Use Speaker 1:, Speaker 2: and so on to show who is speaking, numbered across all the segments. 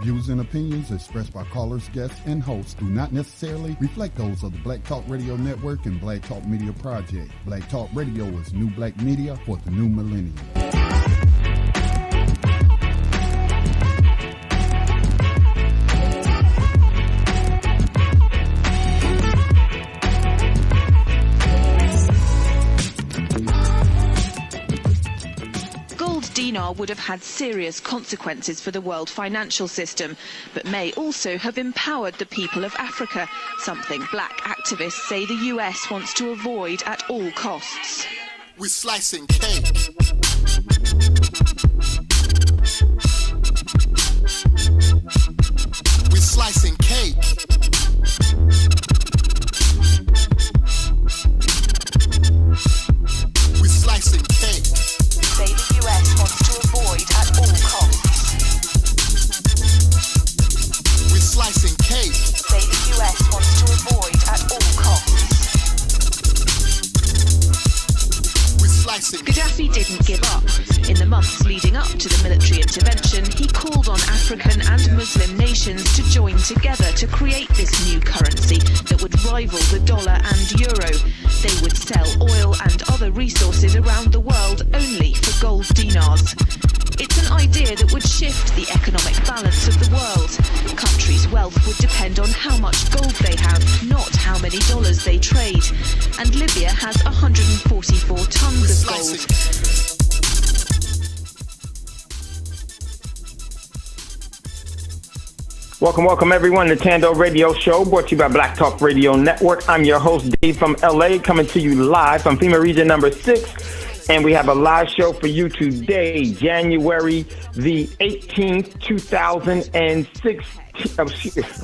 Speaker 1: Views and opinions expressed by callers, guests, and hosts do not necessarily reflect those of the Black Talk Radio Network and Black Talk Media Project. Black Talk Radio is new black media for the new millennium.
Speaker 2: Dinar would have had serious consequences for the world financial system, but may also have empowered the people of Africa, something black activists say the US wants to avoid at all costs.
Speaker 3: We're slicing cake. We're slicing cake. We're slicing cake.
Speaker 2: Say the US wants to avoid at all costs.
Speaker 3: We're slicing cake.
Speaker 2: Say the US wants to avoid at all costs.
Speaker 3: We're slicing.
Speaker 2: Gaddafi didn't give up. In the months leading up to the military intervention, he called on African and Muslim nations to join together to create this new currency that would rival the dollar and euro. They would sell oil and other resources around the world only for gold dinars. It's an idea that would shift the economic balance of the world. Countries' wealth would depend on how much gold they have, not how many dollars they trade. And Libya has 144 tons of gold.
Speaker 4: Welcome everyone to Thando Radio Show, brought to you by Black Talk Radio Network. I'm your host, Dave from LA, coming to you live from FEMA Region number 6. And we have a live show for you today, January the 18th, 2016.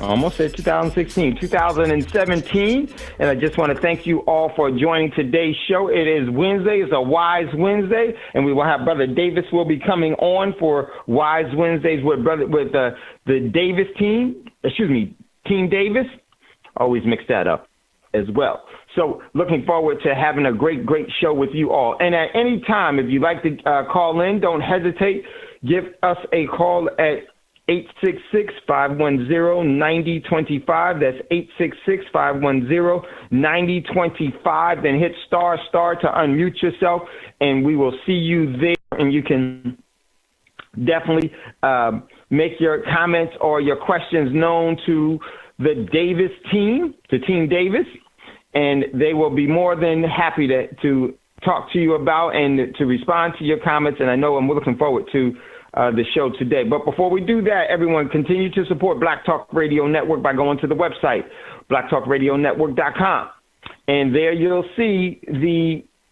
Speaker 4: I almost said 2016, 2017. And I just want to thank you all for joining today's show. It is Wednesday. It's a Wise Wednesday. And we will have Brother Davis will be coming on for Wise Wednesdays with the Davis team. Team Davis. Always mix that up as well. So looking forward to having a great show with you all. And at any time, if you'd like to call in, don't hesitate. Give us a call at 866-510-9025. That's 866-510-9025. Then hit star to unmute yourself, and we will see you there. And you can definitely make your comments or your questions known to the Davis team, to Team Davis, and they will be more than happy to talk to you about and to respond to your comments. And I know I'm looking forward to the show today. But before we do that, everyone continue to support Black Talk Radio Network by going to the website, blacktalkradionetwork.com. And there you'll see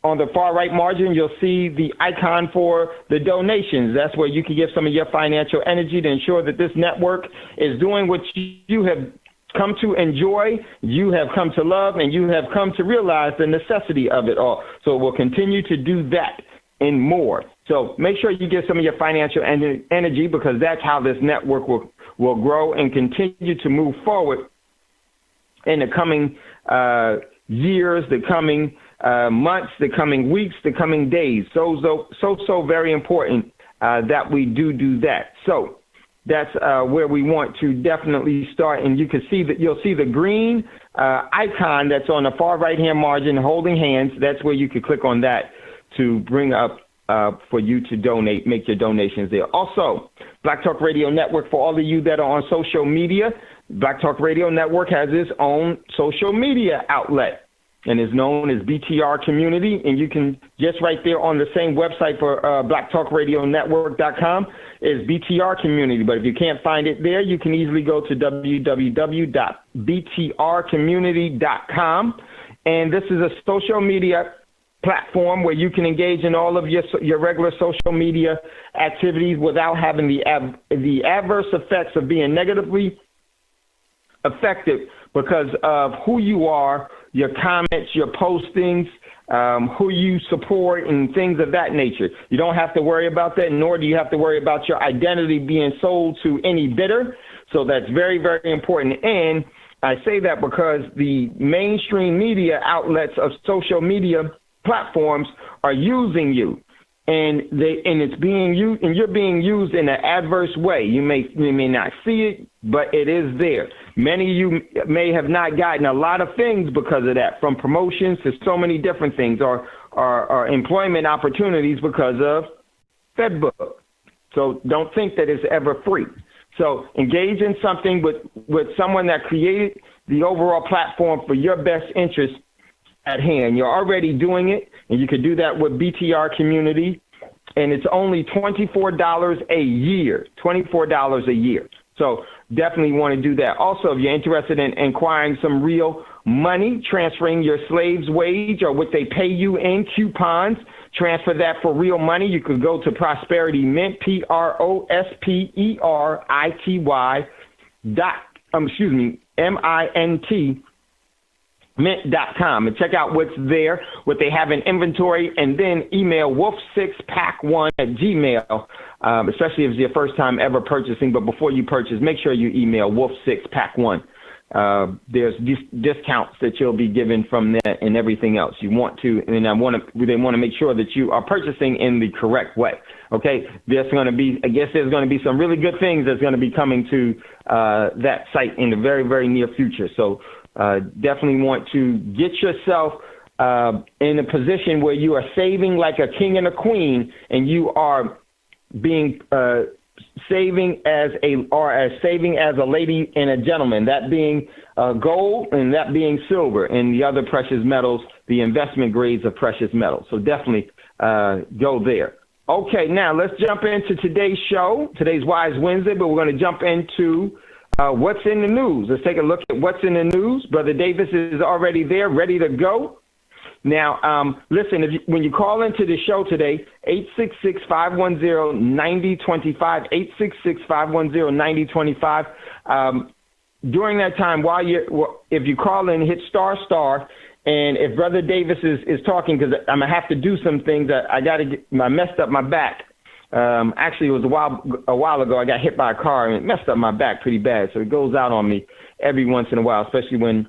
Speaker 4: on the far right margin, you'll see the icon for the donations. That's where you can give some of your financial energy to ensure that this network is doing what you have come to enjoy, you have come to love, and you have come to realize the necessity of it all. So we'll continue to do that and more. So make sure you give some of your financial energy, because that's how this network will grow and continue to move forward in the coming years, the coming months, the coming weeks, the coming days. So very important that we do that. So that's where we want to definitely start. And you can see that you'll see the green icon that's on the far right-hand margin holding hands. That's where you could click on that to bring up for you to donate, make your donations there. Also, Black Talk Radio Network, for all of you that are on social media, Black Talk Radio Network has its own social media outlet and is known as BTR Community. And you can just right there on the same website for blacktalkradionetwork.com is BTR Community. But if you can't find it there, you can easily go to www.btrcommunity.com. And this is a social media platform where you can engage in all of your regular social media activities without having the adverse effects of being negatively affected because of who you are, your comments, your postings, who you support, and things of that nature. You don't have to worry about that, nor do you have to worry about your identity being sold to any bidder. So that's very, very important. And I say that because the mainstream media outlets of social media platforms are using you, and it's being used, and you're being used in an adverse way. You may not see it, but it is there. Many of you may have not gotten a lot of things because of that, from promotions to so many different things, or employment opportunities because of FedBook. So don't think that it's ever free. So engage in something with someone that created the overall platform for your best interest at hand. You're already doing it, and you could do that with BTR Community, and it's only $24 a year, $24 a year. So definitely want to do that. Also, if you're interested in acquiring some real money, transferring your slave's wage or what they pay you in coupons, transfer that for real money, you could go to Prosperity Mint, MINT, mint.com, and check out what's there, what they have in inventory, and then email wolf6pack1@gmail, especially if it's your first time ever purchasing. But before you purchase, make sure you email wolf6pack1. There's discounts that you'll be given from that and everything else you want to, and they want to make sure that you are purchasing in the correct way. Okay, there's going to be some really good things that's going to be coming to that site in the very, very near future. So definitely want to get yourself in a position where you are saving like a king and a queen, and you are being saving as a lady and a gentleman, that being gold and that being silver, and the other precious metals, the investment grades of precious metals. So definitely go there. Okay, now let's jump into today's show. Today's Wise Wednesday, but we're going to jump into what's in the news. Let's take a look at what's in the news. Brother Davis is already there, ready to go. Now, listen, when you call into the show today, 866-510-9025, 866-510-9025. During that time, if you call in, hit star, and if Brother Davis is talking, because I'm going to have to do some things, I messed up my back. Actually, it was a while ago, I got hit by a car, and it messed up my back pretty bad, so it goes out on me every once in a while, especially when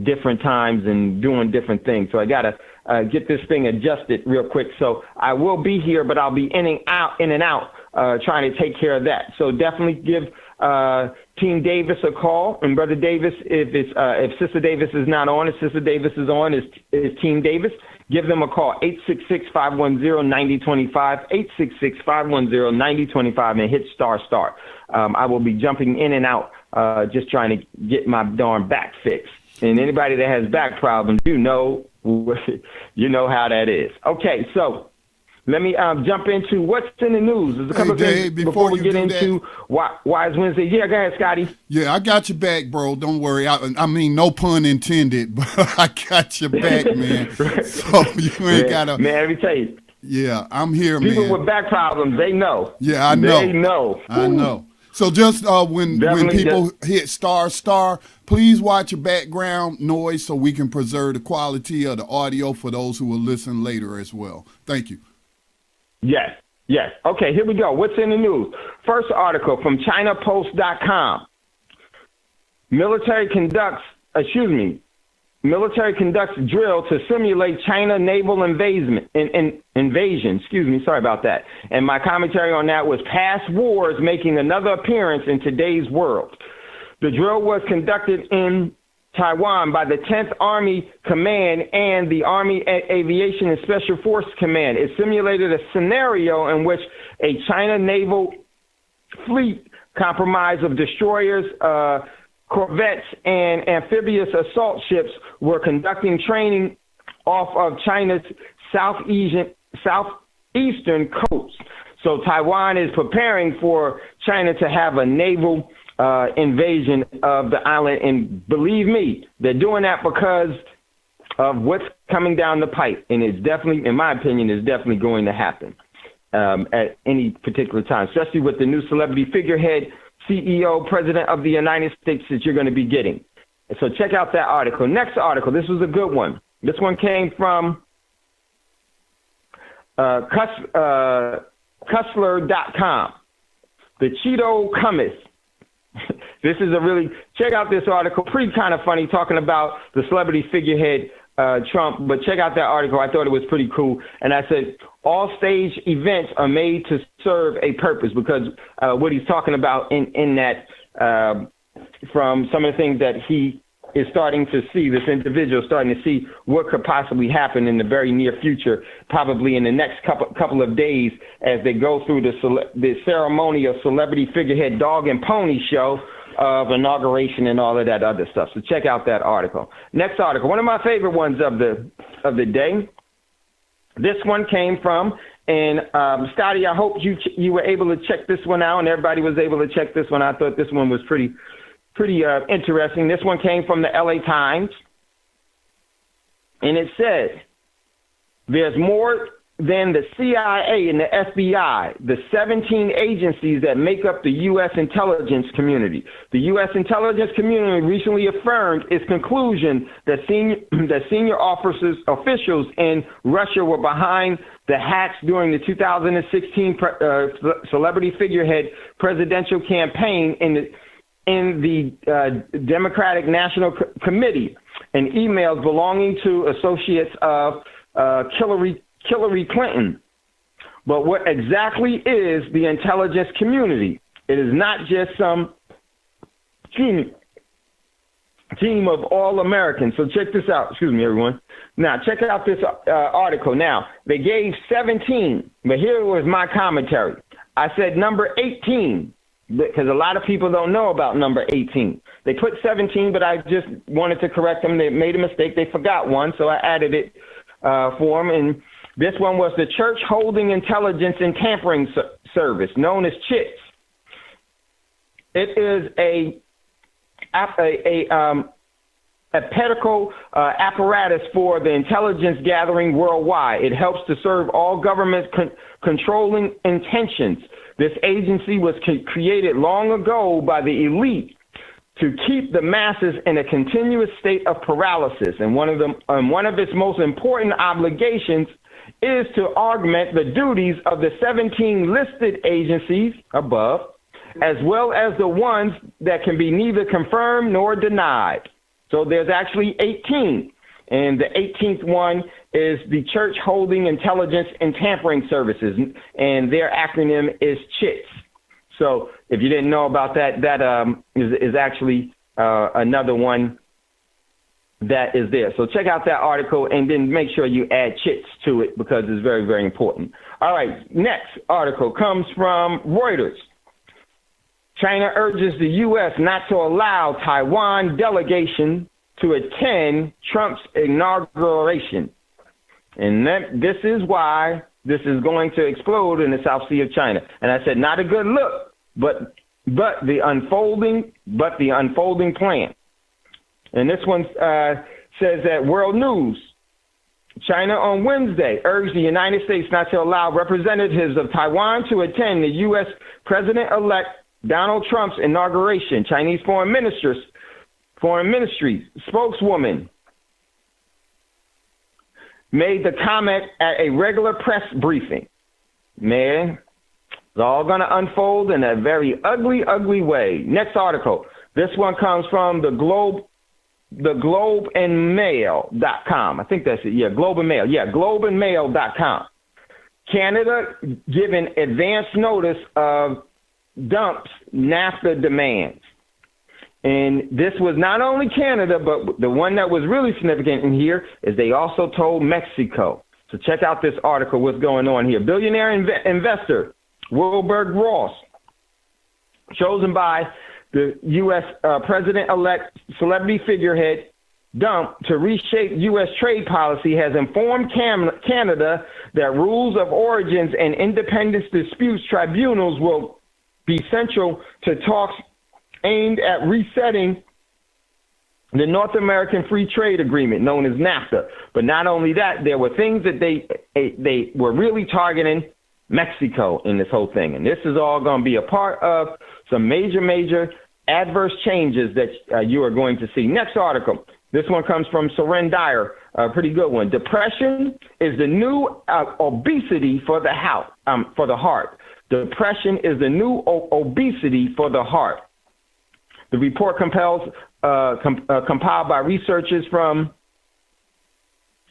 Speaker 4: different times and doing different things. So I got to get this thing adjusted real quick. So I will be here, but I'll be in and out trying to take care of that. So definitely give Team Davis a call. And Brother Davis, if Sister Davis is not on, if Sister Davis is on, is Team Davis, give them a call, 866-510-9025, 866-510-9025, and hit star. I will be jumping in and out just trying to get my darn back fixed. And anybody that has back problems, you know how that is. Okay, so let me jump into what's in the news. There's a couple of things before we get into Wise Wednesday. Yeah, go ahead, Scotty.
Speaker 1: Yeah, I got your back, bro. Don't worry. I mean, no pun intended, but I got your back, man. So you ain't got to.
Speaker 4: Man, let me tell you.
Speaker 1: Yeah, I'm here,
Speaker 4: People
Speaker 1: man.
Speaker 4: with back problems, they know.
Speaker 1: Yeah, I know.
Speaker 4: They know.
Speaker 1: I know. So just when people hit star, please watch your background noise so we can preserve the quality of the audio for those who will listen later as well. Thank you.
Speaker 4: Yes. Okay, here we go. What's in the news? First article from ChinaPost.com. Military conducts drill to simulate China naval invasion. Sorry about that. And my commentary on that was past wars making another appearance in today's world. The drill was conducted in Taiwan by the 10th Army Command and the Army Aviation and Special Forces Command. It simulated a scenario in which a China naval fleet comprised of destroyers, corvettes, and amphibious assault ships were conducting training off of China's southeastern coast. So Taiwan is preparing for China to have a naval invasion of the island. And believe me, they're doing that because of what's coming down the pipe. And it's definitely, in my opinion, is definitely going to happen at any particular time, especially with the new celebrity figurehead, CEO, President of the United States that you're going to be getting. So check out that article. Next article, this was a good one. This one came from Cussler.com. The Cheeto Cometh This is check out this article, pretty kind of funny, talking about the celebrity figurehead Trump, but check out that article. I thought it was pretty cool. And I said, all stage events are made to serve a purpose, because what he's talking about in that, from some of the things that he is starting to see, this individual starting to see what could possibly happen in the very near future, probably in the next couple of days, as they go through the ceremony of celebrity figurehead dog and pony show of inauguration and all of that other stuff. So check out that article. Next article, one of my favorite ones of the day. This one came from, and Scotty, I hope you were able to check this one out, and everybody was able to check this one. I thought this one was pretty interesting. This one came from the LA Times, and it said, there's more than the CIA and the FBI, the 17 agencies that make up the U.S. intelligence community. The U.S. intelligence community recently affirmed its conclusion that senior officials in Russia were behind the hacks during the 2016 celebrity figurehead presidential campaign in the Democratic National Committee, and emails belonging to associates of Hillary Clinton. But what exactly is the intelligence community? It is not just some team of all Americans. So check this out. Excuse me, everyone. Now, check out this article. Now, they gave 17, but here was my commentary. I said number 18, because a lot of people don't know about number 18. They put 17, but I just wanted to correct them. They made a mistake. They forgot one, so I added it for them. And this one was the Church Holding Intelligence and Tampering Service, known as CHITS. It is a pedicle apparatus for the intelligence gathering worldwide. It helps to serve all governments controlling intentions. This agency was created long ago by the elite to keep the masses in a continuous state of paralysis. And one of its most important obligations is to augment the duties of the 17 listed agencies above, as well as the ones that can be neither confirmed nor denied. So there's actually 18. And the 18th one is the Church Holding Intelligence and Tampering Services, and their acronym is CHITS. So if you didn't know about that, that is actually another one that is there. So check out that article, and then make sure you add CHITS to it, because it's very, very important. All right, next article comes from Reuters. China urges the U.S. not to allow Taiwan delegation to attend Trump's inauguration. And this is why this is going to explode in the South Sea of China. And I said, not a good look, but the unfolding plan. And this one says that World News, China on Wednesday urged the United States not to allow representatives of Taiwan to attend the U.S. President-elect Donald Trump's inauguration. Chinese Foreign Ministry spokeswoman made the comment at a regular press briefing. Man, it's all going to unfold in a very ugly, ugly way. Next article. This one comes from the globeandmail.com. I think that's it. Yeah, Globe and Mail. Yeah, globeandmail.com. Canada given advance notice of dumps NAFTA demands. And this was not only Canada, but the one that was really significant in here is they also told Mexico. So check out this article, what's going on here. Billionaire investor Wilbur Ross, chosen by the U.S. President-elect celebrity figurehead Dump to reshape U.S. trade policy, has informed Canada that rules of origins and independence disputes tribunals will be central to talks aimed at resetting the North American Free Trade Agreement, known as NAFTA. But not only that, there were things that they were really targeting Mexico in this whole thing. And this is all going to be a part of some major adverse changes that you are going to see. Next article. This one comes from Soren Dyer, a pretty good one. Depression is the new obesity for the heart. Depression is the new obesity for the heart. The report compiled by researchers from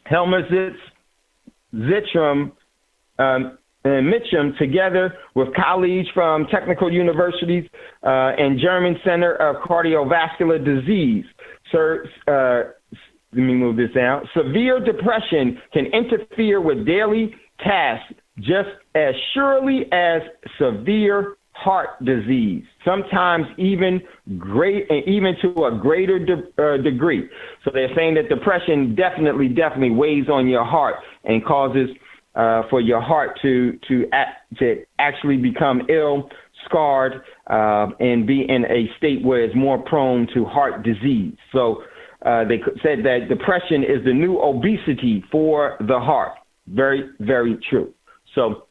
Speaker 4: Helmholtz, Zittraum, and Mitchum, together with colleagues from technical universities and German Center of Cardiovascular Disease. Let me move this down. Severe depression can interfere with daily tasks just as surely as severe heart disease, sometimes even to a greater degree. So they're saying that depression definitely weighs on your heart and causes for your heart to actually become ill, scarred, and be in a state where it's more prone to heart disease. So they said that depression is the new obesity for the heart. Very, very true. So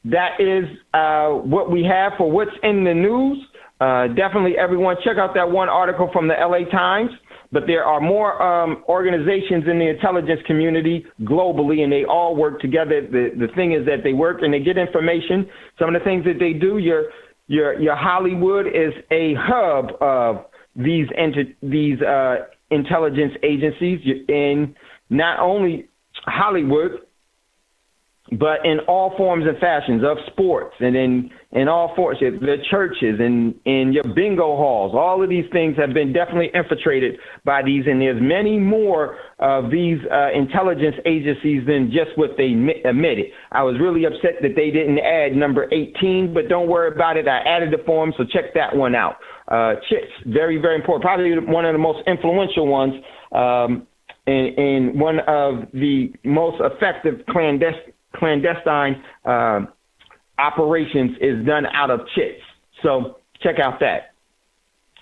Speaker 4: that is what we have for what's in the news. Definitely, everyone, check out that one article from the LA Times. But there are more organizations in the intelligence community globally, and they all work together. The thing is that they work and they get information. Some of the things that they do, your Hollywood is a hub of these intelligence agencies in not only Hollywood, but in all forms and fashions of sports and in all forms, the churches and in your bingo halls. All of these things have been definitely infiltrated by these, and there's many more of these intelligence agencies than just what they admitted. I was really upset that they didn't add number 18, but don't worry about it. I added the form, so check that one out. CHITS, very, very important, probably one of the most influential ones, and one of the most effective clandestine operations is done out of CHITS. So check out that.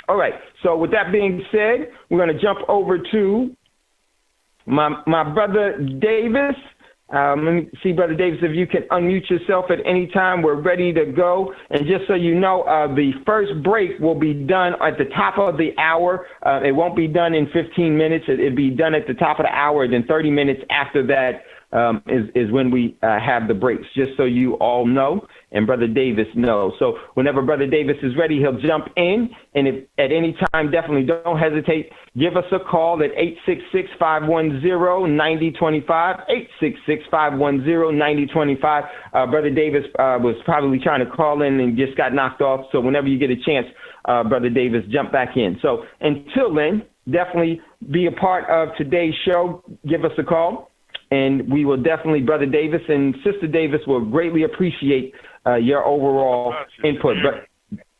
Speaker 4: All right. So with that being said, we're going to jump over to my brother Davis. Let me see, Brother Davis, if you can unmute yourself at any time. We're ready to go. And just so you know, the first break will be done at the top of the hour. It won't be done in 15 minutes. It'll be done at the top of the hour. And then 30 minutes after that is when we have the breaks, just so you all know and Brother Davis knows. So whenever Brother Davis is ready, he'll jump in. And if at any time, definitely don't hesitate. Give us a call at 866-510-9025, 866-510-9025. Brother Davis was probably trying to call in and just got knocked off. So whenever you get a chance, Brother Davis, jump back in. So until then, definitely be a part of today's show. Give us a call. And we will definitely, Brother Davis and Sister Davis, will greatly appreciate your overall input. But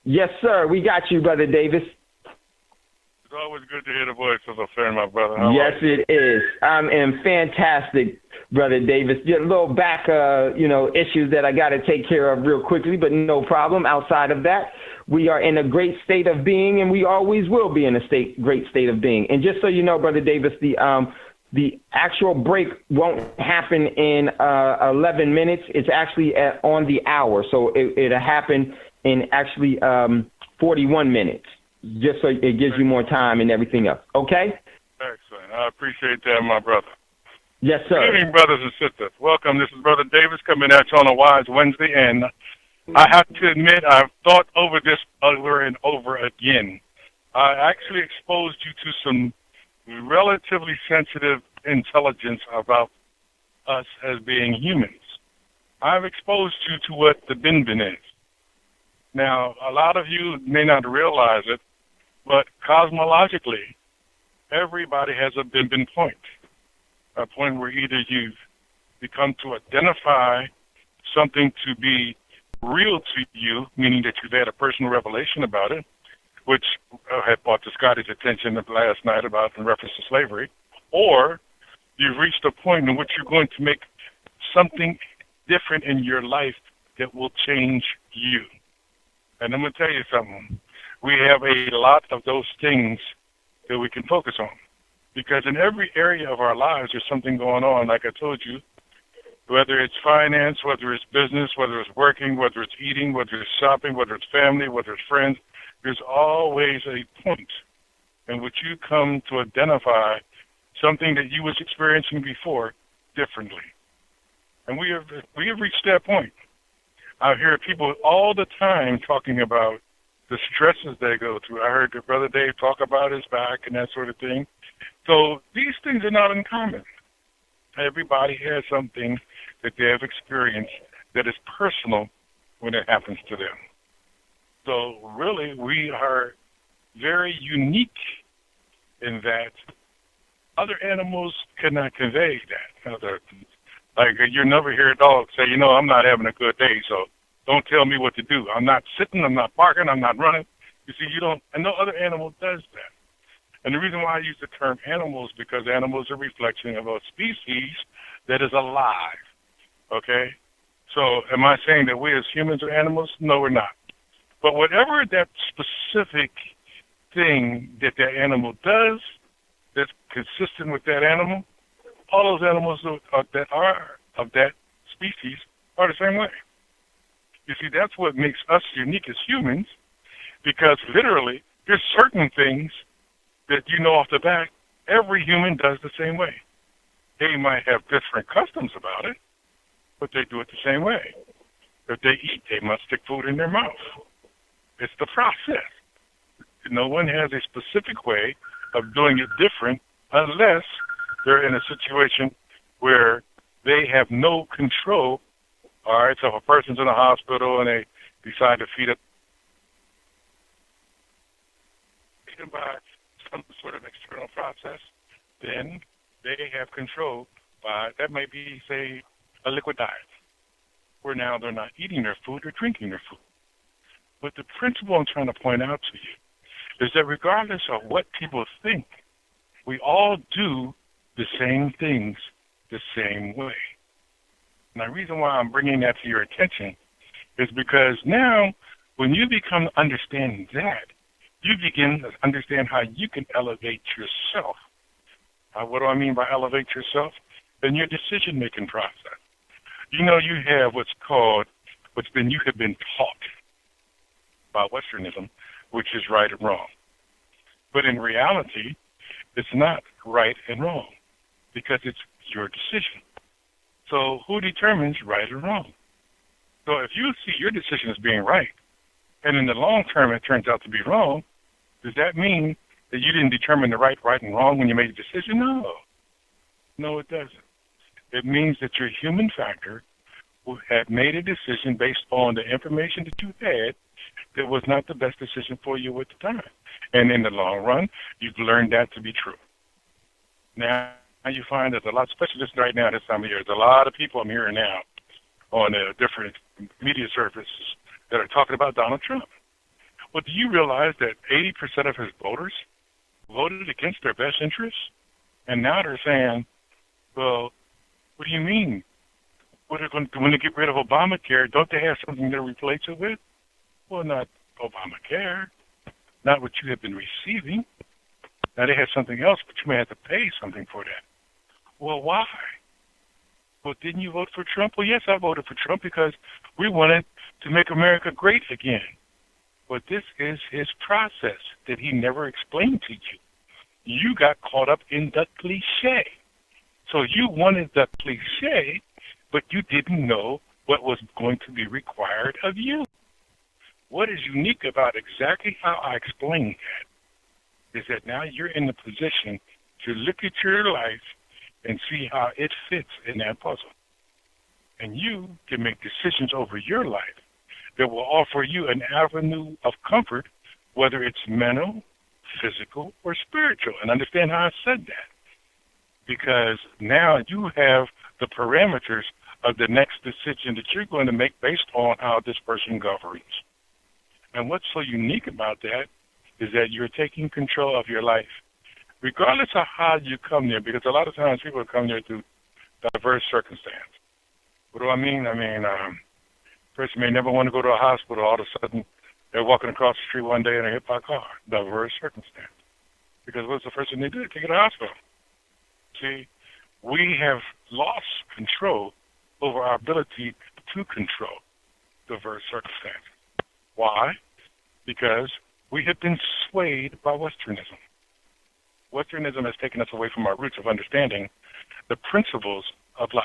Speaker 4: yes, sir, we got you, Brother Davis.
Speaker 5: It's always good to hear the voice of a friend, my brother.
Speaker 4: Yes, it is. I am fantastic, Brother Davis. Just a little back, issues that I got to take care of real quickly, but no problem. Outside of that, we are in a great state of being, and we always will be in a great state of being. And just so you know, Brother Davis, the actual break won't happen in 11 minutes. It's actually on the hour, so it'll happen in actually 41 minutes, just so it gives you more time and everything else. Okay?
Speaker 5: Excellent. I appreciate that, my brother.
Speaker 4: Yes, sir.
Speaker 5: Good evening, brothers and sisters. Welcome. This is Brother Davis coming at you on a Wise Wednesday, and I have to admit I've thought over this over and over again. I actually exposed you to some relatively sensitive intelligence about us as being humans. I've exposed you to what the bin is. Now, a lot of you may not realize it, but cosmologically, everybody has a bin point, a point where either you've become to identify something to be real to you, meaning that you've had a personal revelation about it, which had brought to Scotty's attention last night about in reference to slavery, or you've reached a point in which you're going to make something different in your life that will change you. And I'm going to tell you something. We have a lot of those things that we can focus on, because in every area of our lives there's something going on, like I told you, whether it's finance, whether it's business, whether it's working, whether it's eating, whether it's shopping, whether it's family, whether it's friends. There's always a point in which you come to identify something that you was experiencing before differently. And we have reached that point. I hear people all the time talking about the stresses they go through. I heard your brother Dave talk about his back and that sort of thing. So these things are not uncommon. Everybody has something that they have experienced that is personal when it happens to them. So really, we are very unique in that other animals cannot convey that. Like, you never hear a dog say, I'm not having a good day, so don't tell me what to do. I'm not sitting, I'm not barking, I'm not running. You see, and no other animal does that. And the reason why I use the term animals is because animals are a reflection of a species that is alive, okay? So am I saying that we as humans are animals? No, we're not. But whatever that specific thing that animal does that's consistent with that animal, all those animals that are of that species are the same way. You see, that's what makes us unique as humans, because literally there's certain things that off the bat, every human does the same way. They might have different customs about it, but they do it the same way. If they eat, they must stick food in their mouth. It's the process. No one has a specific way of doing it different unless they're in a situation where they have no control. All right, so if a person's in a hospital and they decide to feed them by some sort of external process, then they have control by, that may be, say, a liquid diet, where now they're not eating their food or drinking their food. But the principle I'm trying to point out to you is that regardless of what people think, we all do the same things the same way. And the reason why I'm bringing that to your attention is because now, when you become to understand that, you begin to understand how you can elevate yourself. What do I mean by elevate yourself? In your decision-making process. You have you have been taught by Westernism, which is right and wrong. But in reality, it's not right and wrong, because it's your decision. So who determines right or wrong? So if you see your decision as being right, and in the long term it turns out to be wrong, does that mean that you didn't determine the right and wrong when you made a decision? No, it doesn't. It means that your human factor had made a decision based on the information that you had that was not the best decision for you at the time. And in the long run, you've learned that to be true. Now you find that a lot, especially just right now this time of year, there's a lot of people I'm hearing now on different media services that are talking about Donald Trump. Well, do you realize that 80% of his voters voted against their best interests? And now they're saying, well, what do you mean? When they get rid of Obamacare, don't they have something to replace it with? Well, not Obamacare, not what you have been receiving. Now they have something else, but you may have to pay something for that. Well, why? Well, didn't you vote for Trump? Well, yes, I voted for Trump because we wanted to make America great again. But this is his process that he never explained to you. You got caught up in the cliche. So you wanted the cliche, but you didn't know what was going to be required of you. What is unique about exactly how I explained that is that now you're in the position to look at your life and see how it fits in that puzzle. And you can make decisions over your life that will offer you an avenue of comfort, whether it's mental, physical, or spiritual. And understand how I said that. Because now you have the parameters of the next decision that you're going to make based on how this person governs. And what's so unique about that is that you're taking control of your life, regardless of how you come there, because a lot of times people come there through diverse circumstances. What do I mean? Person may never want to go to a hospital. All of a sudden, they're walking across the street one day and they're hit by a car. Diverse circumstance. Because what's the first thing they do? They take it to the hospital. See, we have lost control over our ability to control diverse circumstances. Why? Because we have been swayed by Westernism. Westernism has taken us away from our roots of understanding the principles of life.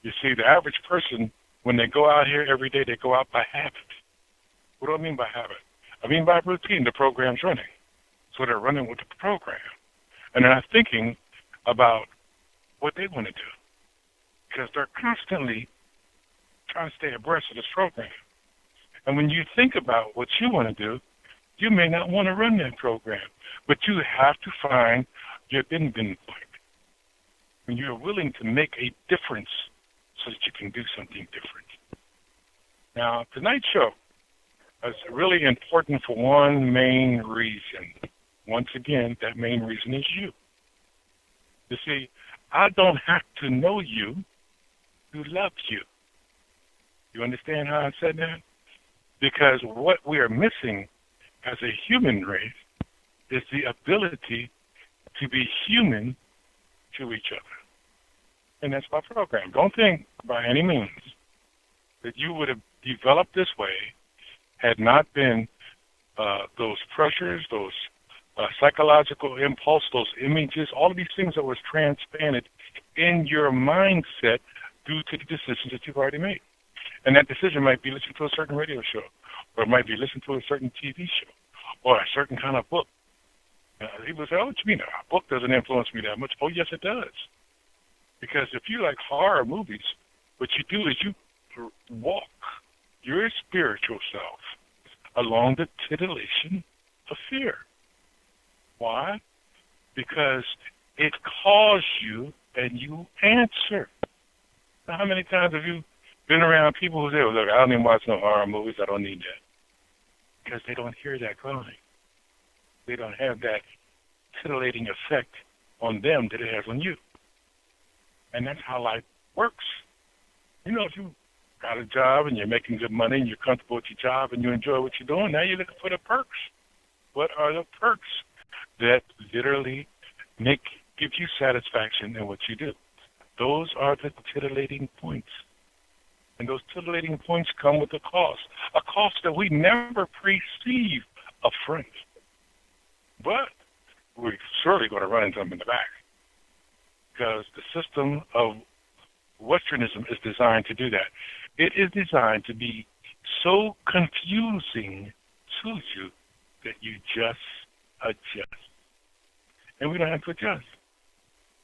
Speaker 5: You see, the average person, when they go out here every day, they go out by habit. What do I mean by habit? I mean by routine, the program's running. So they're running with the program. And they're not thinking about what they want to do because they're constantly trying to stay abreast of this program. And when you think about what you want to do, you may not want to run that program, but you have to find your bin point. When you're willing to make a difference so that you can do something different. Now, tonight's show is really important for one main reason. Once again, that main reason is you. You see, I don't have to know you to love you. You understand how I said that? Because what we are missing as a human race is the ability to be human to each other. And that's my program. Don't think by any means that you would have developed this way had not been those pressures, those psychological impulse, those images, all of these things that was transplanted in your mindset due to the decisions that you've already made. And that decision might be listening to a certain radio show, or it might be listening to a certain TV show, or a certain kind of book. People say, oh, what you mean? A book doesn't influence me that much. Oh, yes, it does. Because if you like horror movies, what you do is you walk your spiritual self along the titillation of fear. Why? Because it calls you and you answer. Now, how many times have you been around people who say, well, look, I don't even watch no horror movies, I don't need that. Because they don't hear that calling. They don't have that titillating effect on them that it has on you. And that's how life works. You know, if you got a job and you're making good money and you're comfortable with your job and you enjoy what you're doing, now you're looking for the perks. What are the perks that literally give you satisfaction in what you do? Those are the titillating points. And those titillating points come with a cost that we never perceive up front. But we're surely going to run into them in the back. Because the system of Westernism is designed to do that. It is designed to be so confusing to you that you just adjust. And we don't have to adjust.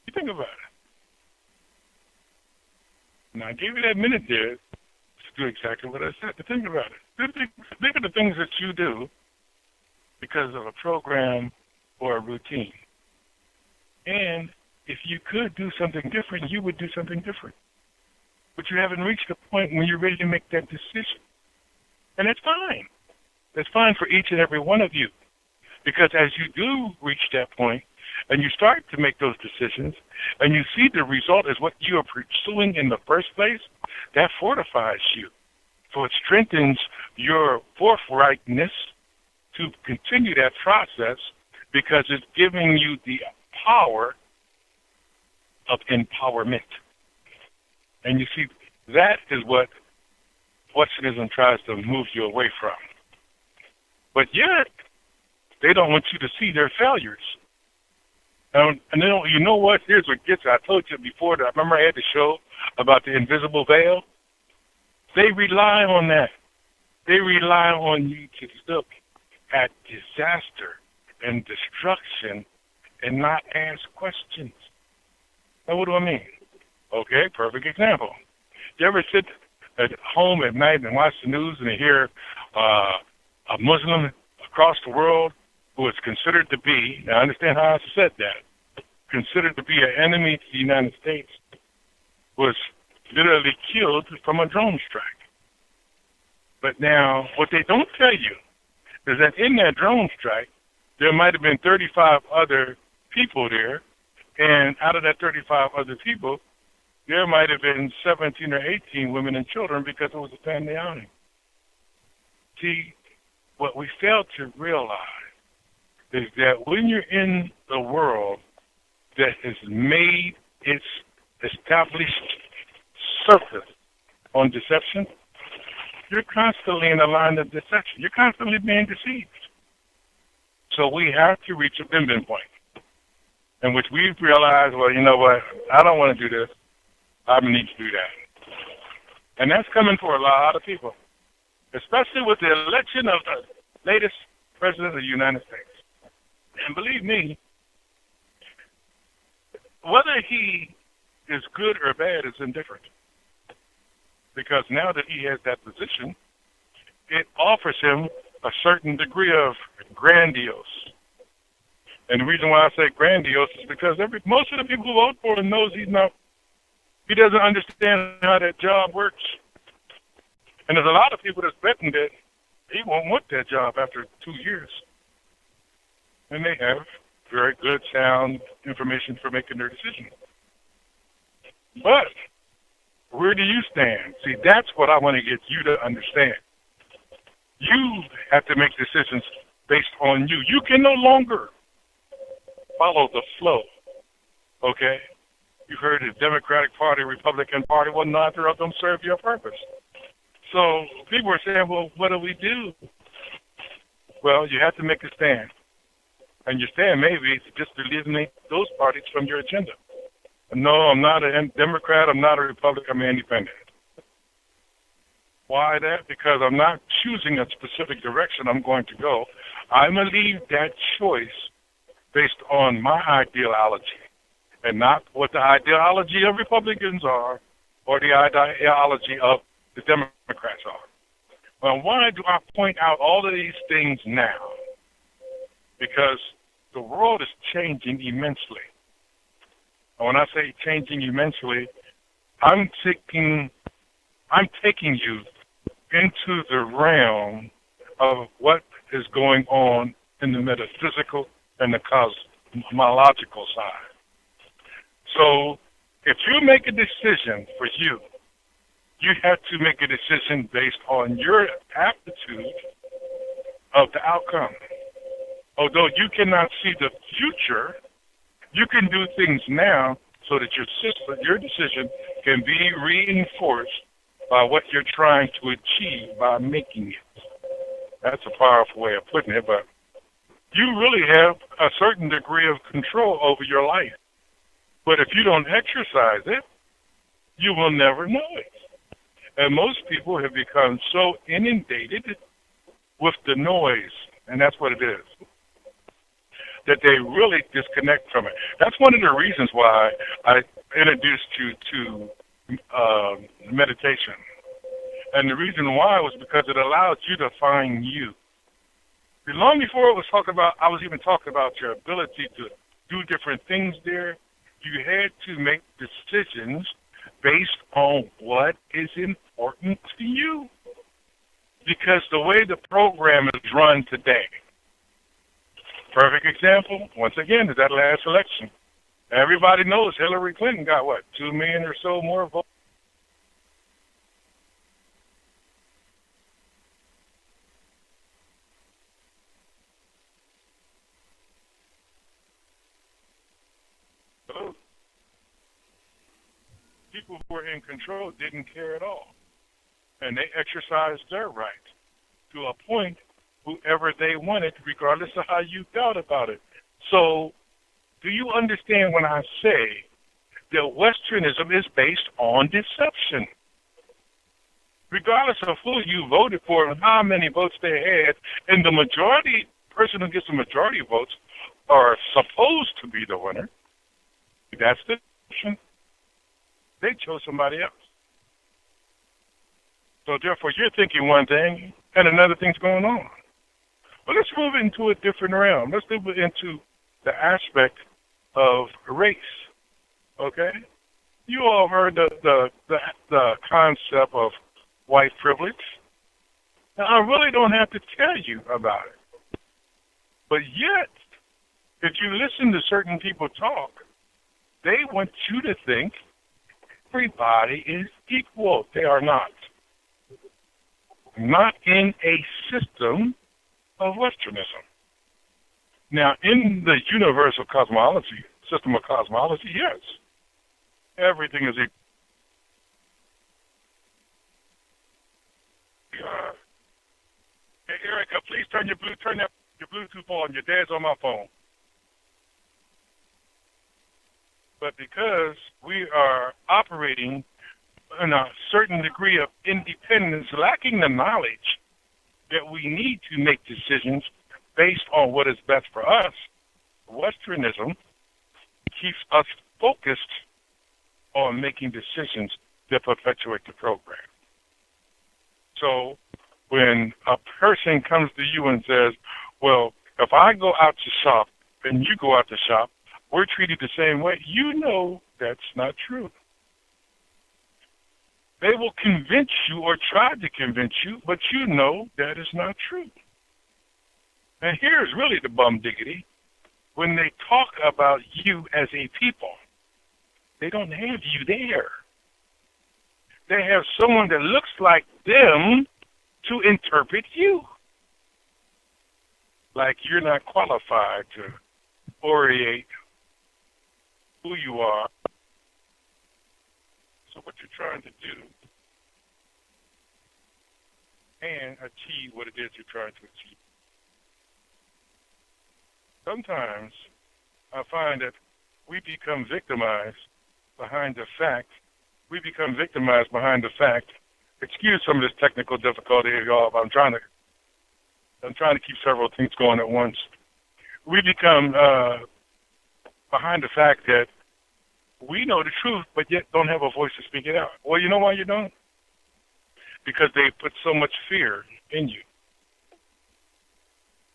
Speaker 5: You think about it. Now, I gave you that minute there to do exactly what I said. But think about it. Think of the things that you do because of a program or a routine. And if you could do something different, you would do something different. But you haven't reached the point when you're ready to make that decision. And that's fine. That's fine for each and every one of you. Because as you do reach that point, and you start to make those decisions, and you see the result is what you are pursuing in the first place, that fortifies you. So it strengthens your forthrightness to continue that process because it's giving you the power of empowerment. And you see, that is what Westernism tries to move you away from. But yet, they don't want you to see their failures. And they don't, you know what? Here's what gets you. I told you before that I remember I had the show about the invisible veil. They rely on that. They rely on you to look at disaster and destruction and not ask questions. Now, what do I mean? Okay, perfect example. You ever sit at home at night and watch the news and you hear a Muslim across the world who is considered to be, now I understand how I said that, considered to be an enemy to the United States, was literally killed from a drone strike. But now, what they don't tell you is that in that drone strike, there might have been 35 other people there, and out of that 35 other people, there might have been 17 or 18 women and children because it was a family outing. See, what we fail to realize is that when you're in the world that has made its established surface on deception, you're constantly in the line of deception. You're constantly being deceived. So we have to reach a bend point in which we've realized, well, you know what, I don't want to do this. I need to do that. And that's coming for a lot of people, especially with the election of the latest President of the United States. And believe me, whether he is good or bad is indifferent. Because now that he has that position, it offers him a certain degree of grandiose. And the reason why I say grandiose is because most of the people who vote for him knows he doesn't understand how that job works. And there's a lot of people that's betting that he won't want that job after 2 years. And they have very good, sound information for making their decision. But where do you stand? See, that's what I want to get you to understand. You have to make decisions based on you. You can no longer follow the flow, okay? You heard the Democratic Party, Republican Party, well, neither of them serve your purpose. So people are saying, well, what do we do? Well, you have to make a stand. And your stand maybe is just to eliminate those parties from your agenda. No, I'm not a Democrat, I'm not a Republican, I'm independent. Why that? Because I'm not choosing a specific direction I'm going to go. I'm going to leave that choice based on my ideology and not what the ideology of Republicans are or the ideology of the Democrats are. Well, why do I point out all of these things now? Because the world is changing immensely. And when I say changing immensely, I'm taking you into the realm of what is going on in the metaphysical and the cosmological side. So if you make a decision for you, you have to make a decision based on your aptitude of the outcome. Although you cannot see the future, you can do things now so that your decision can be reinforced by what you're trying to achieve by making it. That's a powerful way of putting it, but you really have a certain degree of control over your life. But if you don't exercise it, you will never know it. And most people have become so inundated with the noise, and that's what it is, that they really disconnect from it. That's one of the reasons why I introduced you to meditation. And the reason why was because it allowed you to find you. Long before I was even talking about your ability to do different things there, you had to make decisions based on what is important to you. Because the way the program is run today, perfect example, once again, is that last election. Everybody knows Hillary Clinton got, 2 million or so more votes? People who were in control didn't care at all. And they exercised their right to appoint whoever they wanted, regardless of how you felt about it. So, do you understand when I say that Westernism is based on deception? Regardless of who you voted for and how many votes they had, and the person who gets the majority of votes are supposed to be the winner, that's the deception. They chose somebody else. So therefore, you're thinking one thing, and another thing's going on. But let's move into a different realm. Let's move into the aspect of race. Okay? You all heard the concept of white privilege. Now, I really don't have to tell you about it. But yet, if you listen to certain people talk, they want you to think everybody is equal. They are not. Not in a system of Westernism. Now, in the universal cosmology, system of cosmology, yes, everything is equal. Hey, Erica, please turn your Bluetooth on. Your dad's on my phone. But because we are operating in a certain degree of independence, lacking the knowledge that we need to make decisions based on what is best for us, Westernism keeps us focused on making decisions that perpetuate the program. So when a person comes to you and says, well, if I go out to shop and you go out to shop, we're treated the same way, you know that's not true. They will convince you or try to convince you, but you know that is not true. And here's really the bum diggity. When they talk about you as a people, they don't have you there. They have someone that looks like them to interpret you. Like you're not qualified to orate who you are. So what you're trying to do and achieve what it is you're trying to achieve. Sometimes I find that we become victimized behind the fact, excuse some of this technical difficulty, y'all, but I'm trying to keep several things going at once. We become behind the fact that we know the truth, but yet don't have a voice to speak it out. Well, you know why you don't? Because they put so much fear in you.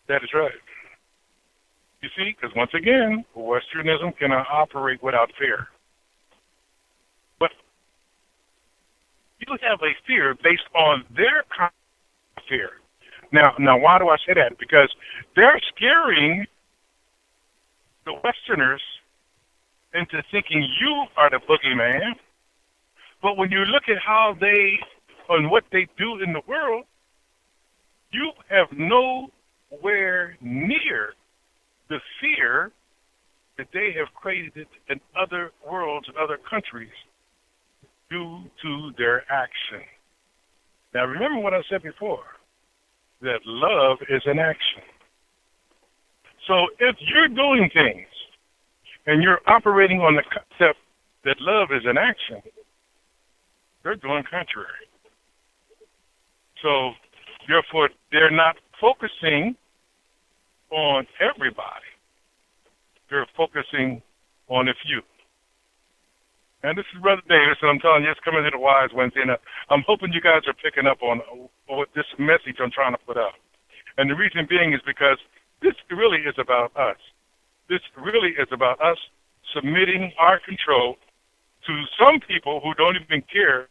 Speaker 5: That is right. You see, because once again, Westernism cannot operate without fear. But you have a fear based on their kind of fear. Now, why do I say that? Because they're scaring the Westerners into thinking you are the boogeyman. But when you look at how and what they do in the world, you have nowhere near the fear that they have created in other worlds and other countries due to their action. Now, remember what I said before, that love is an action. So if you're doing things and you're operating on the concept that love is an action, they're doing contrary. So, therefore, they're not focusing on everybody. They're focusing on a few. And this is Brother Davis, and I'm telling you, it's coming to the Wise Wednesday, and I'm hoping you guys are picking up on what this message I'm trying to put out. And the reason being is because this really is about us. This really is about us submitting our control to some people who don't even care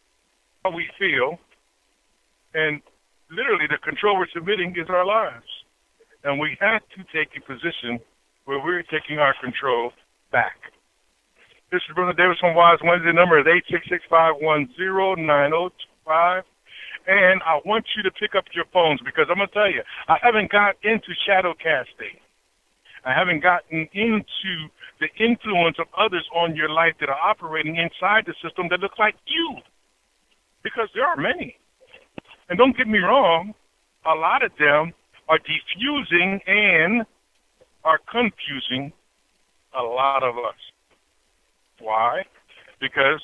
Speaker 5: how we feel. And literally the control we're submitting is our lives. And we have to take a position where we're taking our control back. This is Brother Davis from Wise Wednesday. Number is 866-510-9025. And I want you to pick up your phones because I'm going to tell you, I haven't got into shadow casting. I haven't gotten into the influence of others on your life that are operating inside the system that look like you. Because there are many. And don't get me wrong, a lot of them are diffusing and are confusing a lot of us. Why? Because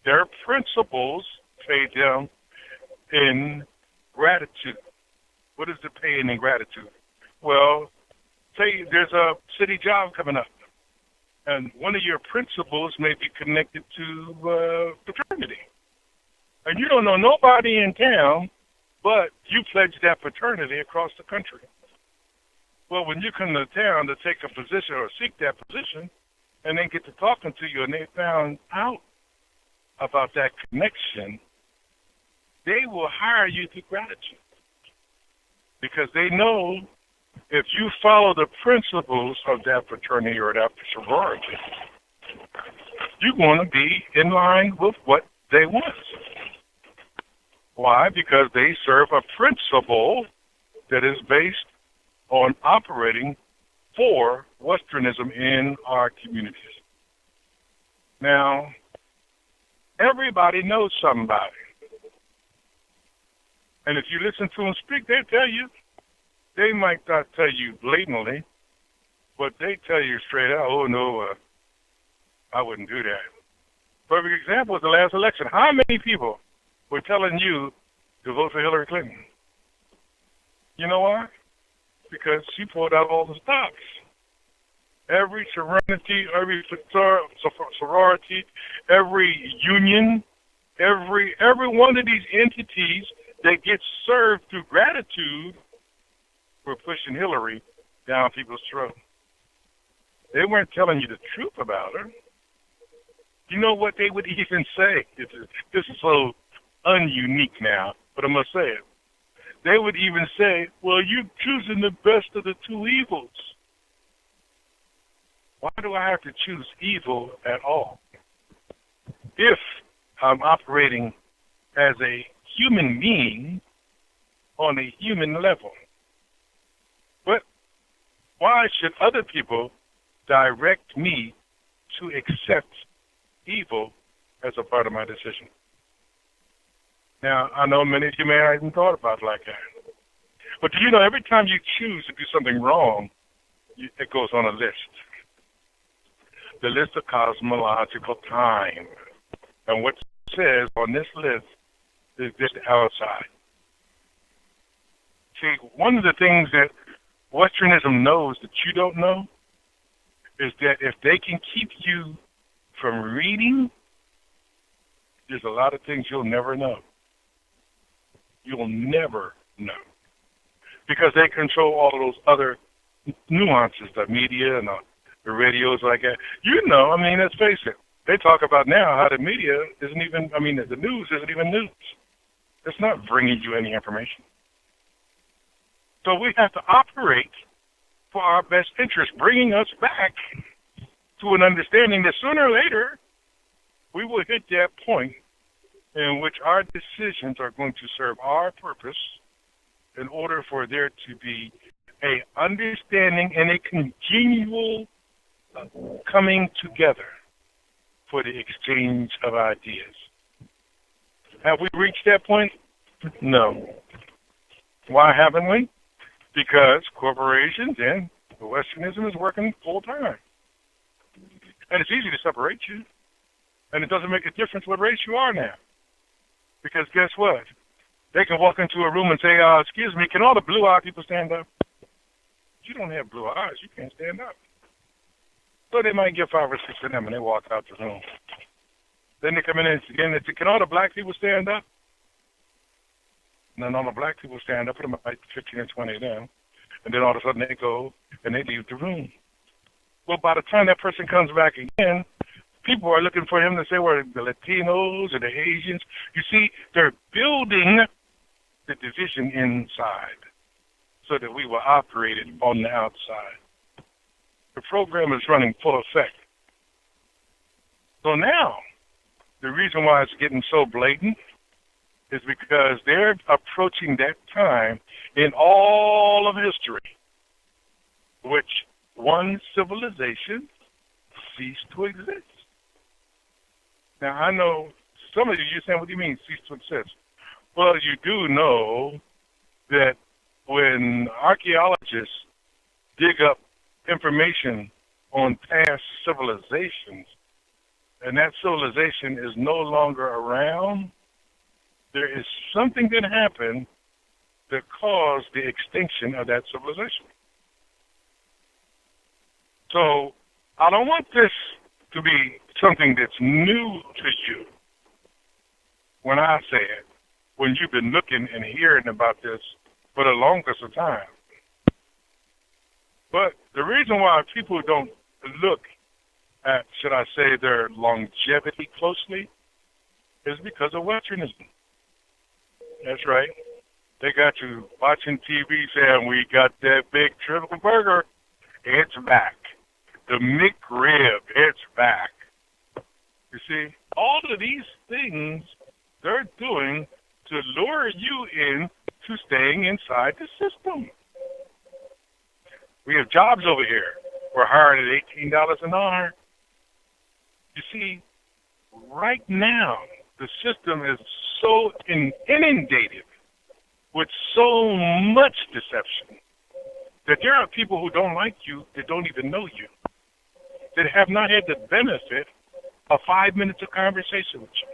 Speaker 5: their principles pay them in gratitude. What is the pay in gratitude? Well, say there's a city job coming up, and one of your principles may be connected to fraternity. And you don't know nobody in town, but you pledged that fraternity across the country. Well, when you come to town to take a position or seek that position, and they get to talking to you and they found out about that connection, they will hire you through gratitude. Because they know if you follow the principles of that fraternity or that sorority, you're going to be in line with what they want. Why? Because they serve a principle that is based on operating for Westernism in our communities. Now, everybody knows somebody. And if you listen to them speak, they tell you. They might not tell you blatantly, but they tell you straight out, oh, no, I wouldn't do that. Perfect example is the last election. How many people were telling you to vote for Hillary Clinton? You know why? because she pulled out all the stops. Every serenity, every sorority, every union, every one of these entities that gets served through gratitude were pushing Hillary down people's throat. They weren't telling you the truth about her. You know what they would even say? This is so ununique now, but I'm going to say it. They would even say, well, you're choosing the best of the two evils. Why do I have to choose evil at all? If I'm operating as a human being on a human level. But why should other people direct me to accept evil as a part of my decision? Now, I know many of you may not even thought about it like that. But do you know every time you choose to do something wrong, it goes on a list. The list of cosmological time. And what it says on this list is just outside. See, one of the things that Westernism knows that you don't know is that if they can keep you from reading, there's a lot of things you'll never know. You'll never know. Because they control all of those other nuances, the media and the radios like that. You know, I mean, let's face it. They talk about now how the media isn't even, I mean, the news isn't even news. It's not bringing you any information. So we have to operate for our best interest, bringing us back to an understanding that sooner or later we will hit that point in which our decisions are going to serve our purpose in order for there to be a understanding and a continual coming together for the exchange of ideas. Have we reached that point? No. Why haven't we? Because corporations and the Westernism is working full time. And it's easy to separate you. And it doesn't make a difference what race you are now. Because guess what? They can walk into a room and say, excuse me, can all the blue-eyed people stand up? You don't have blue eyes. You can't stand up. So they might get 5 or 6 of them and they walk out the room. Then they come in and again and say, can all the black people stand up? And then all the black people stand up, and about 15 or 20 of them. And then all of a sudden they go and they leave the room. Well, by the time that person comes back again, people are looking for him to say, well, the Latinos or the Asians. You see, they're building the division inside so that we will operate it on the outside. The program is running full effect. So now, the reason why it's getting so blatant is because they're approaching that time in all of history, which one civilization ceased to exist. Now, I know some of you, you're saying, what do you mean, cease to exist? Well, you do know that when archaeologists dig up information on past civilizations, and that civilization is no longer around, there is something that happened that caused the extinction of that civilization. So I don't want this to be something that's new to you when I say it, when you've been looking and hearing about this for the longest of time. But the reason why people don't look at, should I say, their longevity closely is because of Westernism. That's right. They got you watching TV saying, we got that big triple burger. It's back. The McRib, it's back. You see, all of these things they're doing to lure you in to staying inside the system. We have jobs over here. We're hired at $18 an hour. You see, right now, the system is so inundated with so much deception that there are people who don't like you that don't even know you, that have not had the benefit of 5 minutes of conversation with you.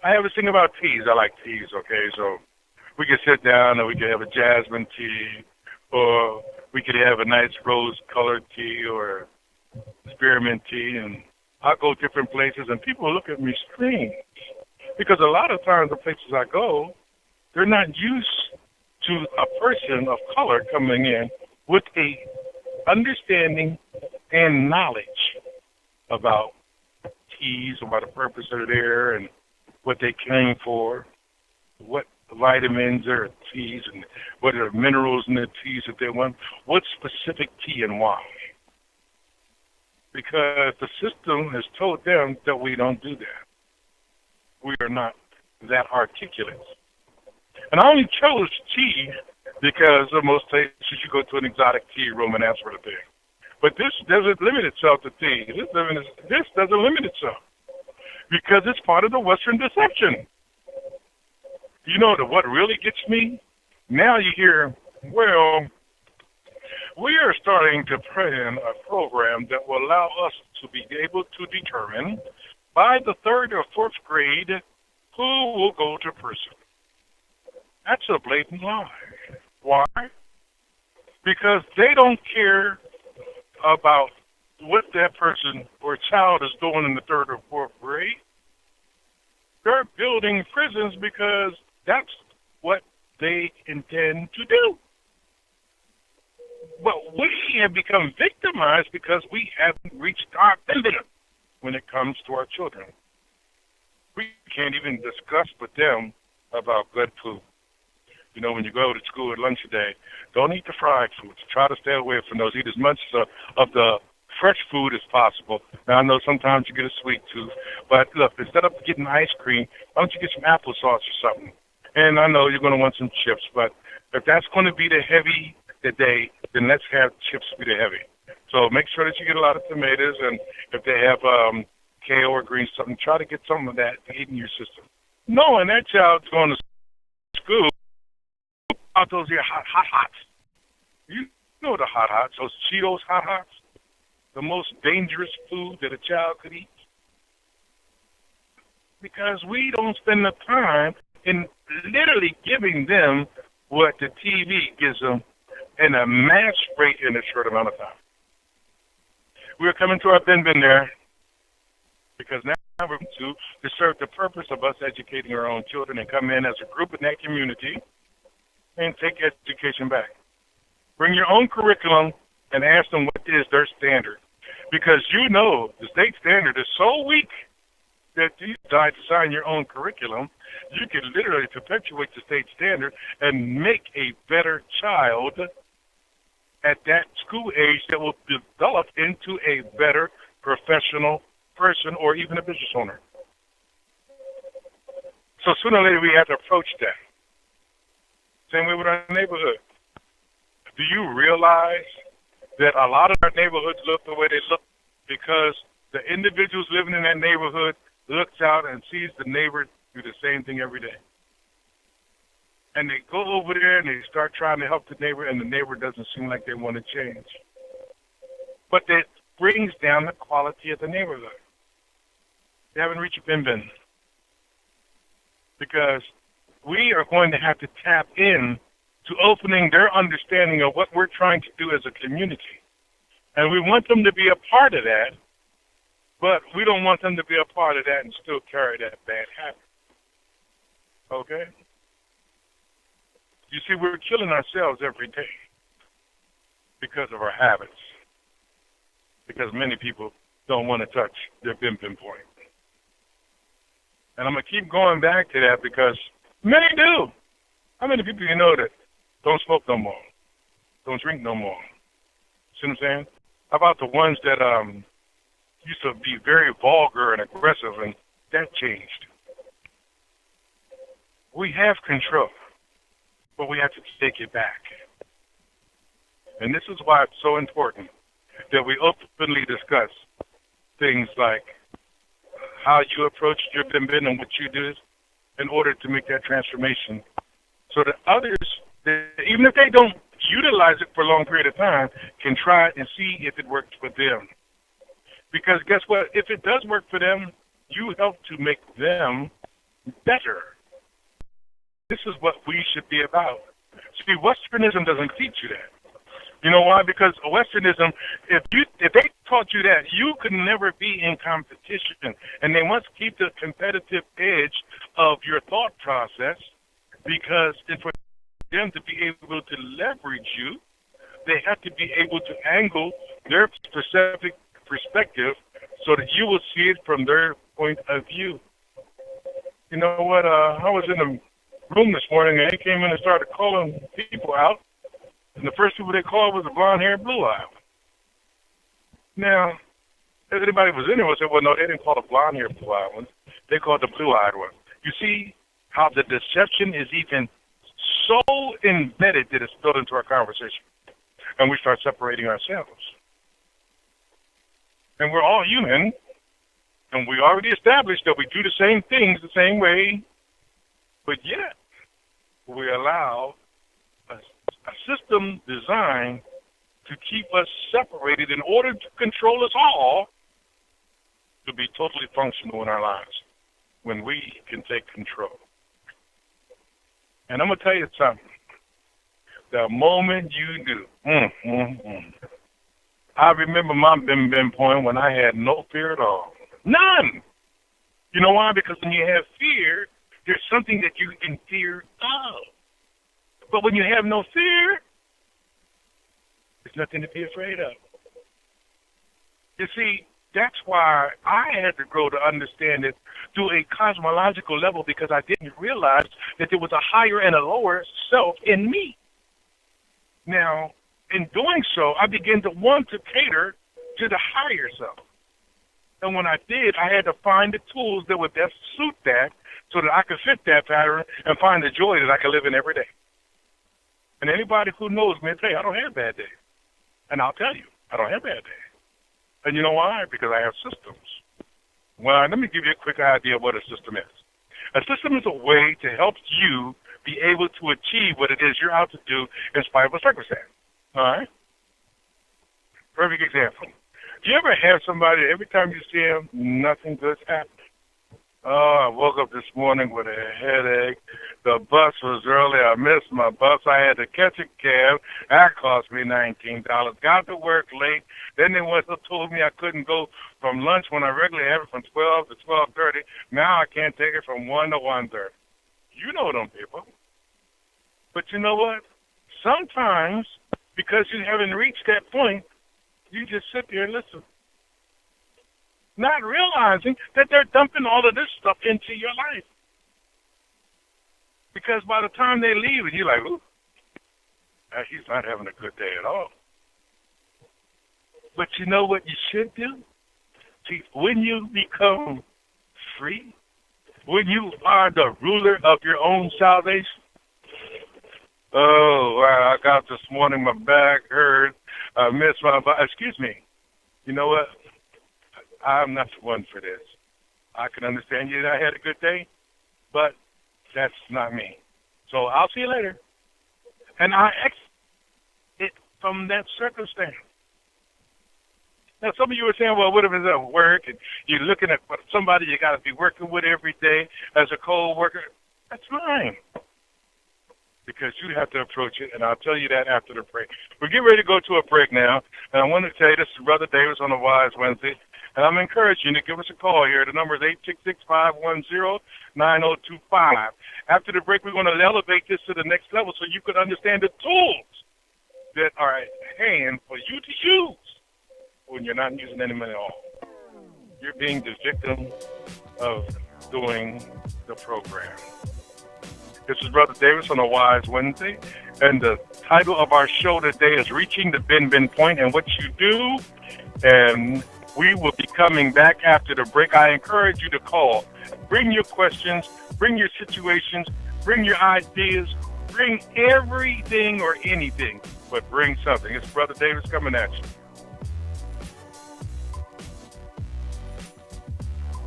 Speaker 5: I have a thing about teas. I like teas, okay? So We could sit down and we could have a jasmine tea, or we could have a nice rose-colored tea or spearmint tea, and I'll go different places, and people look at me strange because a lot of times the places I go, they're not used to a person of color coming in with a understanding and knowledge about teas, about the purpose of there, and what they came for, what vitamins are in teas, and what are the minerals in the teas that they want, what specific tea and why. Because the system has told them that we don't do that. We are not that articulate. And I only chose tea because in most places you go to an exotic tea room and ask for the thing. But this doesn't limit itself to tea. This doesn't limit itself because it's part of the Western deception. You know what really gets me? Now you hear, well, we are starting to plan a program that will allow us to be able to determine by the 3rd or 4th grade who will go to prison. That's a blatant lie. Why? Because they don't care about what that person or child is doing in the 3rd or 4th grade. They're building prisons because that's what they intend to do. But we have become victimized because we haven't reached our limit when it comes to our children. We can't even discuss with them about good food. You know, when you go to school at lunch today, don't eat the fried foods. Try to stay away from those. Eat as much of the fresh food as possible. Now, I know sometimes you get a sweet tooth, but look, instead of getting ice cream, why don't you get some applesauce or something? And I know you're going to want some chips, but if that's going to be the heavy today, then let's have chips be the heavy. So make sure that you get a lot of tomatoes, and if they have kale or greens, something, try to get some of that to eat in your system. Knowing that child's going to school, out those here hot hots. You know the hot hots, those Cheetos hot hots, the most dangerous food that a child could eat. Because we don't spend the time in literally giving them what the TV gives them in a mass rate in a short amount of time. We're coming to our bin there because now we're going to serve the purpose of us educating our own children and come in as a group in that community and take education back. Bring your own curriculum and ask them what is their standard. Because you know the state standard is so weak that you decide to sign your own curriculum, you can literally perpetuate the state standard and make a better child at that school age that will develop into a better professional person or even a business owner. So sooner or later we have to approach that. Same way with our neighborhood. Do you realize that a lot of our neighborhoods look the way they look because the individuals living in that neighborhood looks out and sees the neighbor do the same thing every day? And they go over there and they start trying to help the neighbor, and the neighbor doesn't seem like they want to change. But that brings down the quality of the neighborhood. They haven't reached a bin. Because we are going to have to tap in to opening their understanding of what we're trying to do as a community. And we want them to be a part of that, but we don't want them to be a part of that and still carry that bad habit. Okay? You see, we're killing ourselves every day because of our habits. Because many people don't want to touch their bin point. And I'm going to keep going back to that because many do. How many people you know that don't smoke no more, don't drink no more? See what I'm saying? How about the ones that used to be very vulgar and aggressive, and that changed? We have control, but we have to take it back. And this is why it's so important that we openly discuss things like how you approach your bin and what you do in order to make that transformation so that others, even if they don't utilize it for a long period of time, can try and see if it works for them. Because guess what? If it does work for them, you help to make them better. this is what we should be about. See, Westernism doesn't teach you that. You know why? Because Westernism, if they taught you that, you could never be in competition, and they must keep the competitive edge of your thought process, because for them to be able to leverage you, they have to be able to angle their specific perspective so that you will see it from their point of view. You know what? I was in the room this morning, and they came in and started calling people out. And the first people they called was the blonde-haired, blue-eyed one. Now, if anybody was in there would say, well, no, they didn't call the blonde-haired, blue-eyed one. They called the blue-eyed one. You see how the deception is even so embedded that it's built into our conversation. And we start separating ourselves. And we're all human, and we already established that we do the same things the same way, but yet we allow a system designed to keep us separated in order to control us all to be totally functional in our lives when we can take control. And I'm going to tell you something. The moment you do, I remember my bim point when I had no fear at all. None! You know why? Because when you have fear, there's something that you can fear of. But when you have no fear, there's nothing to be afraid of. You see, that's why I had to grow to understand it to a cosmological level, because I didn't realize that there was a higher and a lower self in me. Now, in doing so, I began to want to cater to the higher self. And when I did, I had to find the tools that would best suit that so that I could fit that pattern and find the joy that I could live in every day. And anybody who knows me will tell you, I don't have bad days. And I'll tell you, I don't have bad days. And you know why? Because I have systems. Well, let me give you a quick idea of what a system is. A system is a way to help you be able to achieve what it is you're out to do in spite of a circumstance. All right? Perfect example. Do you ever have somebody, every time you see them, nothing good's happening? Oh, I woke up this morning with a headache. The bus was early. I missed my bus. I had to catch a cab. That cost me $19. Got to work late. Then they told me I couldn't go from lunch when I regularly have it from 12 to 12:30. Now I can't take it from 1 to 1:30. You know them people. But you know what? Sometimes, because you haven't reached that point, you just sit there and listen, not realizing that they're dumping all of this stuff into your life. Because by the time they leave, and you're like, ooh, he's not having a good day at all. But you know what you should do? See, when you become free, when you are the ruler of your own salvation, oh, wow, I got this morning, my back hurt, I missed my body. Excuse me. You know what? I'm not the one for this. I can understand you that I had a good day, but that's not me. So I'll see you later. And I exit it from that circumstance. Now, some of you are saying, well, what if it's at work and you're looking at somebody you got to be working with every day as a co-worker? That's fine. Because you have to approach it, and I'll tell you that after the break. We're getting ready to go to a break now, and I want to tell you this is Brother Davis on a Wise Wednesday, and I'm encouraging you to give us a call here. The number is 866-510-9025. After the break, we're going to elevate this to the next level so you can understand the tools that are at hand for you to use when you're not using any money at all. You're being the victim of doing the program. This is Brother Davis on a Wise Wednesday, and the title of our show today is Reaching the Ben Point and What You Do, and we will be coming back after the break. I encourage you to call. Bring your questions, bring your situations, bring your ideas, bring everything or anything, but bring something. It's Brother Davis coming at you.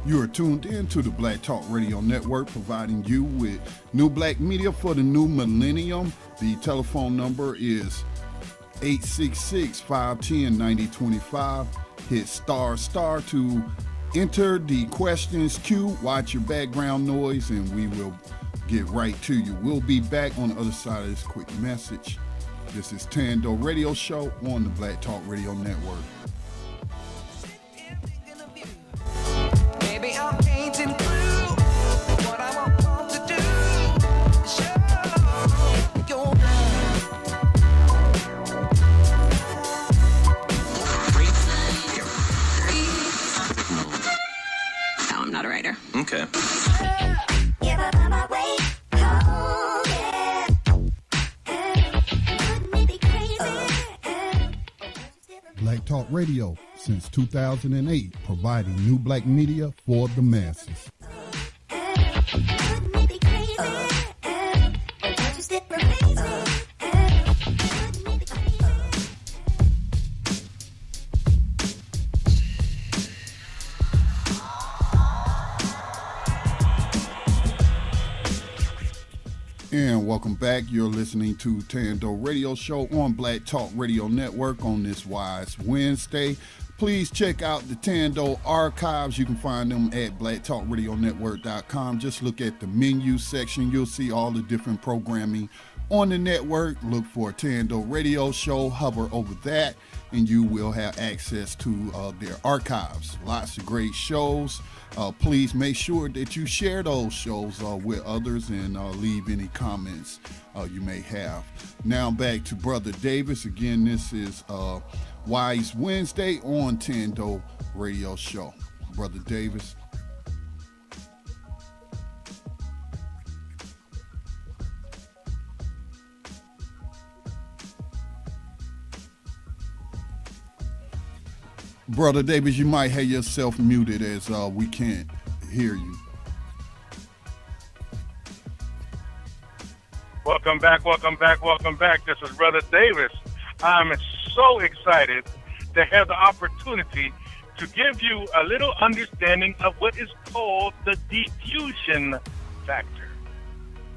Speaker 1: You are tuned in to the Black Talk Radio Network, providing you with new black media for the new millennium. The telephone number is 866-510-9025. Hit ** to Enter the questions queue, watch your background noise, and we will get right to you. We'll be back on the other side of this quick message. This is Thando Radio Show on the Black Talk Radio Network.
Speaker 6: Maybe I'm painting through what I want to do. Show your
Speaker 7: No, I'm not a writer.
Speaker 8: Okay.
Speaker 1: Black Talk Radio since 2008, providing new black media for the masses. And welcome back. You're listening to Thando Radio Show on Black Talk Radio Network on this Wise Wednesday. Please check out the Thando archives. You can find them at blacktalkradionetwork.com. Just look at the menu section. You'll see all the different programming on the network. Look for Thando Radio Show. Hover over that, and you will have access to their archives. Lots of great shows. Please make sure that you share those shows with others and leave any comments you may have. Now back to Brother Davis. Again, this is Wise Wednesday on Thando Radio Show. Brother Davis. Brother Davis, you might have yourself muted as we can't hear you.
Speaker 5: Welcome back, welcome back, welcome back. This is Brother Davis. I'm so excited to have the opportunity to give you a little understanding of what is called the diffusion factor.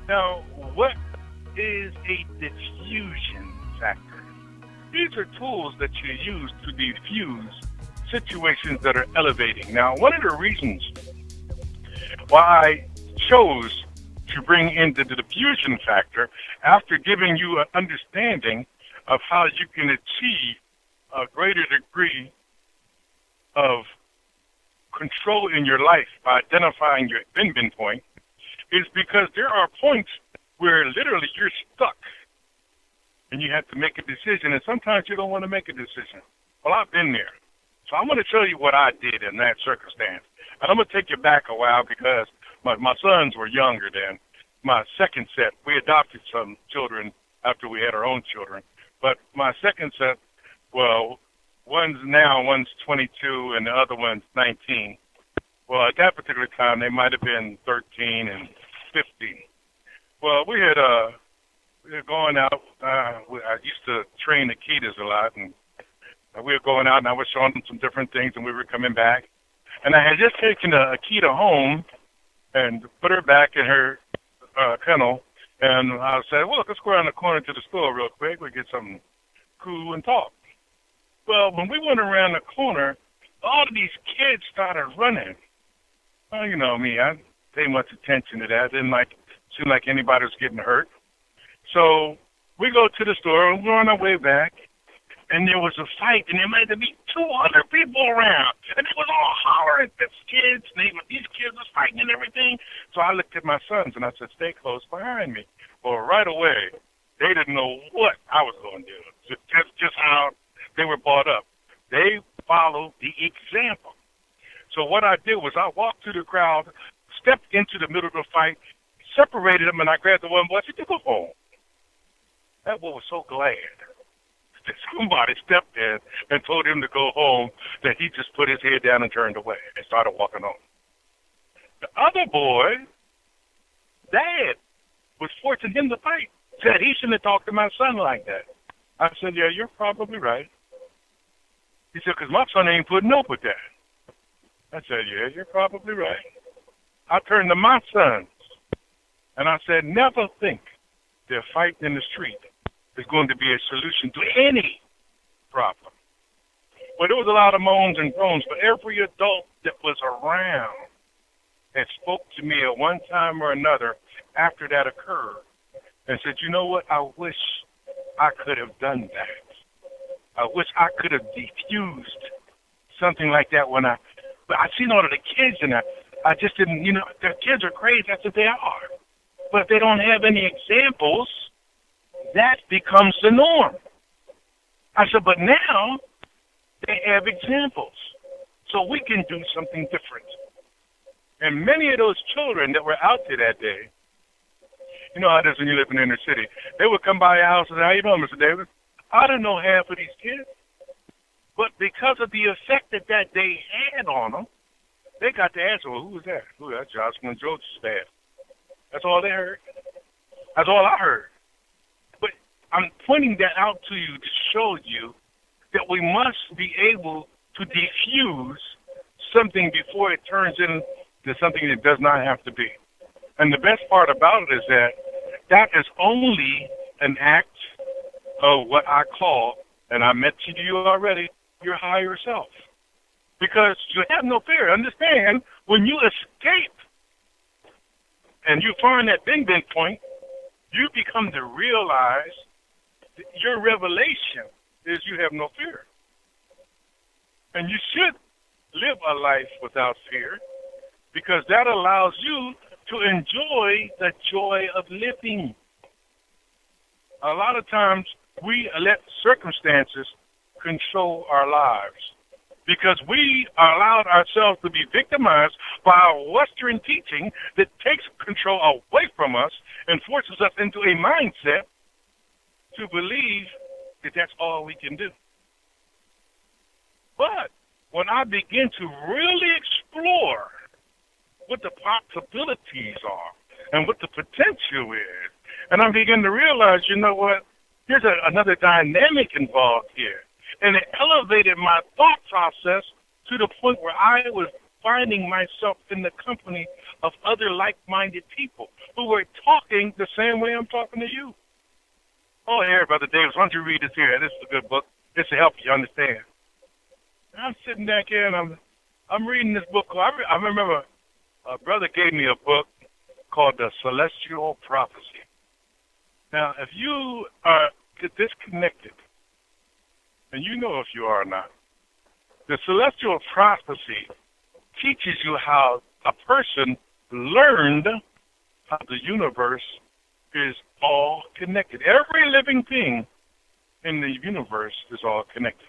Speaker 5: Now, what is a diffusion factor? These are tools that you use to diffuse situations that are elevating. Now, one of the reasons why I chose to bring in the diffusion factor, after giving you an understanding of how you can achieve a greater degree of control in your life by identifying your bending point, is because there are points where literally you're stuck and you have to make a decision, and sometimes you don't want to make a decision. Well, I've been there. So I'm going to tell you what I did in that circumstance. And I'm going to take you back a while because my sons were younger then. My second set, we adopted some children after we had our own children. But my second set, well, one's 22 and the other one's 19. Well, at that particular time, they might have been 13 and 15. Well, we were going out. I used to train the Akitas a lot, and we were going out, and I was showing them some different things, and we were coming back. And I had just taken Akita home and put her back in her kennel, and I said, well, let's go around the corner to the store real quick. We'll get something cool and talk. Well, when we went around the corner, all of these kids started running. Well, you know me, I didn't pay much attention to that. It didn't seem like anybody was getting hurt. So we go to the store, and we're on our way back, and there was a fight, and there might have been 200 people around, and they was all hollering at these kids, and these kids was fighting and everything. So I looked at my sons, and I said, stay close behind me. Well, right away, they didn't know what I was going to do. Just how they were brought up. They followed the example. So what I did was I walked through the crowd, stepped into the middle of the fight, separated them, and I grabbed the one boy and said, go home. That boy was so glad that somebody stepped in and told him to go home that he just put his head down and turned away and started walking home. The other boy, Dad, was forcing him to fight. Said he shouldn't have talked to my son like that. I said, yeah, you're probably right. He said, because my son ain't putting up with that. I said, yeah, you're probably right. I turned to my sons, and I said, never think that fighting in the street is going to be a solution to any problem. But there was a lot of moans and groans, but every adult that was around and spoke to me at one time or another after that occurred and said, you know what, I wish I could have done that. I wish I could have diffused something like that but I seen all of the kids and I just didn't, the kids are crazy. That's what they are. But if they don't have any examples, that becomes the norm. I said, but now they have examples. So we can do something different. And many of those children that were out there that day, you know how it is when you live in the inner city. They would come by your house and say, how you doing, Mr. Davis? I don't know half of these kids. But because of the effect that day had on them, they got to answer, well, who was that? Who was that? Jocelyn Jones' staff. That's all they heard. That's all I heard. But I'm pointing that out to you to show you that we must be able to diffuse something before it turns into something that does not have to be. And the best part about it is that is only an act of what I call, and I mentioned to you already, your higher self. Because you have no fear. Understand, when you escape and you find that bing point, you become to realize that your revelation is you have no fear. And you should live a life without fear because that allows you to enjoy the joy of living. A lot of times we let circumstances control our lives because we allowed ourselves to be victimized by our Western teaching that takes control away from us and forces us into a mindset to believe that that's all we can do. But when I begin to really explore what the possibilities are and what the potential is, and I begin to realize, you know what, there's another dynamic involved here. And it elevated my thought process to the point where I was finding myself in the company of other like-minded people who were talking the same way I'm talking to you. Oh, here, Brother Davis, why don't you read this here? This is a good book. This will help you understand. And I'm sitting back here, and I'm reading this book. I remember a brother gave me a book called The Celestial Prophecy. Now, if you are disconnected, and you know if you are or not, the Celestial Prophecy teaches you how a person learned how the universe is all connected. Every living thing in the universe is all connected.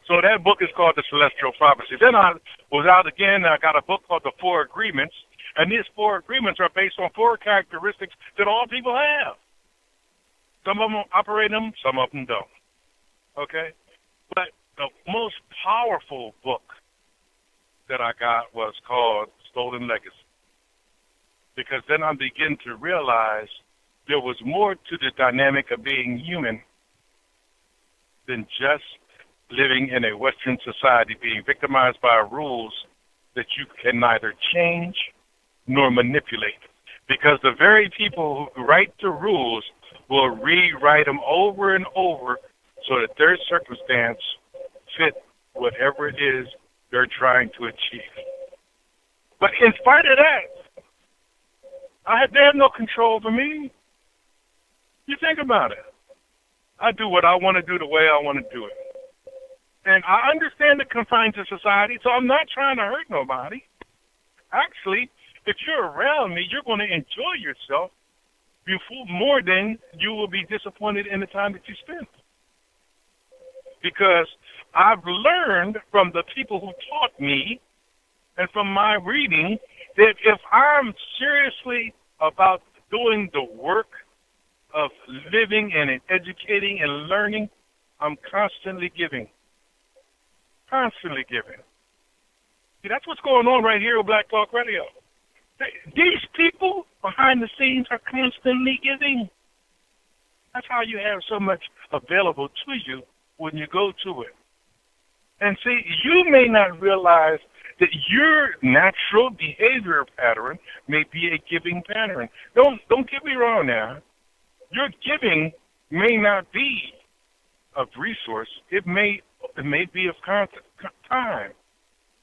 Speaker 5: So that book is called The Celestial Prophecy. Then I was out again, I got a book called The Four Agreements, and these four agreements are based on four characteristics that all people have. Some of them operate them, some of them don't. Okay? But the most powerful book that I got was called Stolen Legacy. Because then I began to realize there was more to the dynamic of being human than just living in a Western society, being victimized by rules that you can neither change nor manipulate. Because the very people who write the rules will rewrite them over and over so that their circumstance fit whatever it is they're trying to achieve. But in spite of that, they have no control over me. You think about it. I do what I want to do the way I want to do it. And I understand the confines of society, so I'm not trying to hurt nobody. Actually, if you're around me, you're going to enjoy yourself more than you will be disappointed in the time that you spend. Because I've learned from the people who taught me and from my reading that if I'm seriously about doing the work of living and educating and learning, I'm constantly giving. Constantly giving. See, that's what's going on right here with Black Talk Radio. These people behind the scenes are constantly giving. That's how you have so much available to you when you go to it. And see, you may not realize that your natural behavior pattern may be a giving pattern. Don't get me wrong now. Your giving may not be of resource. It may be of time.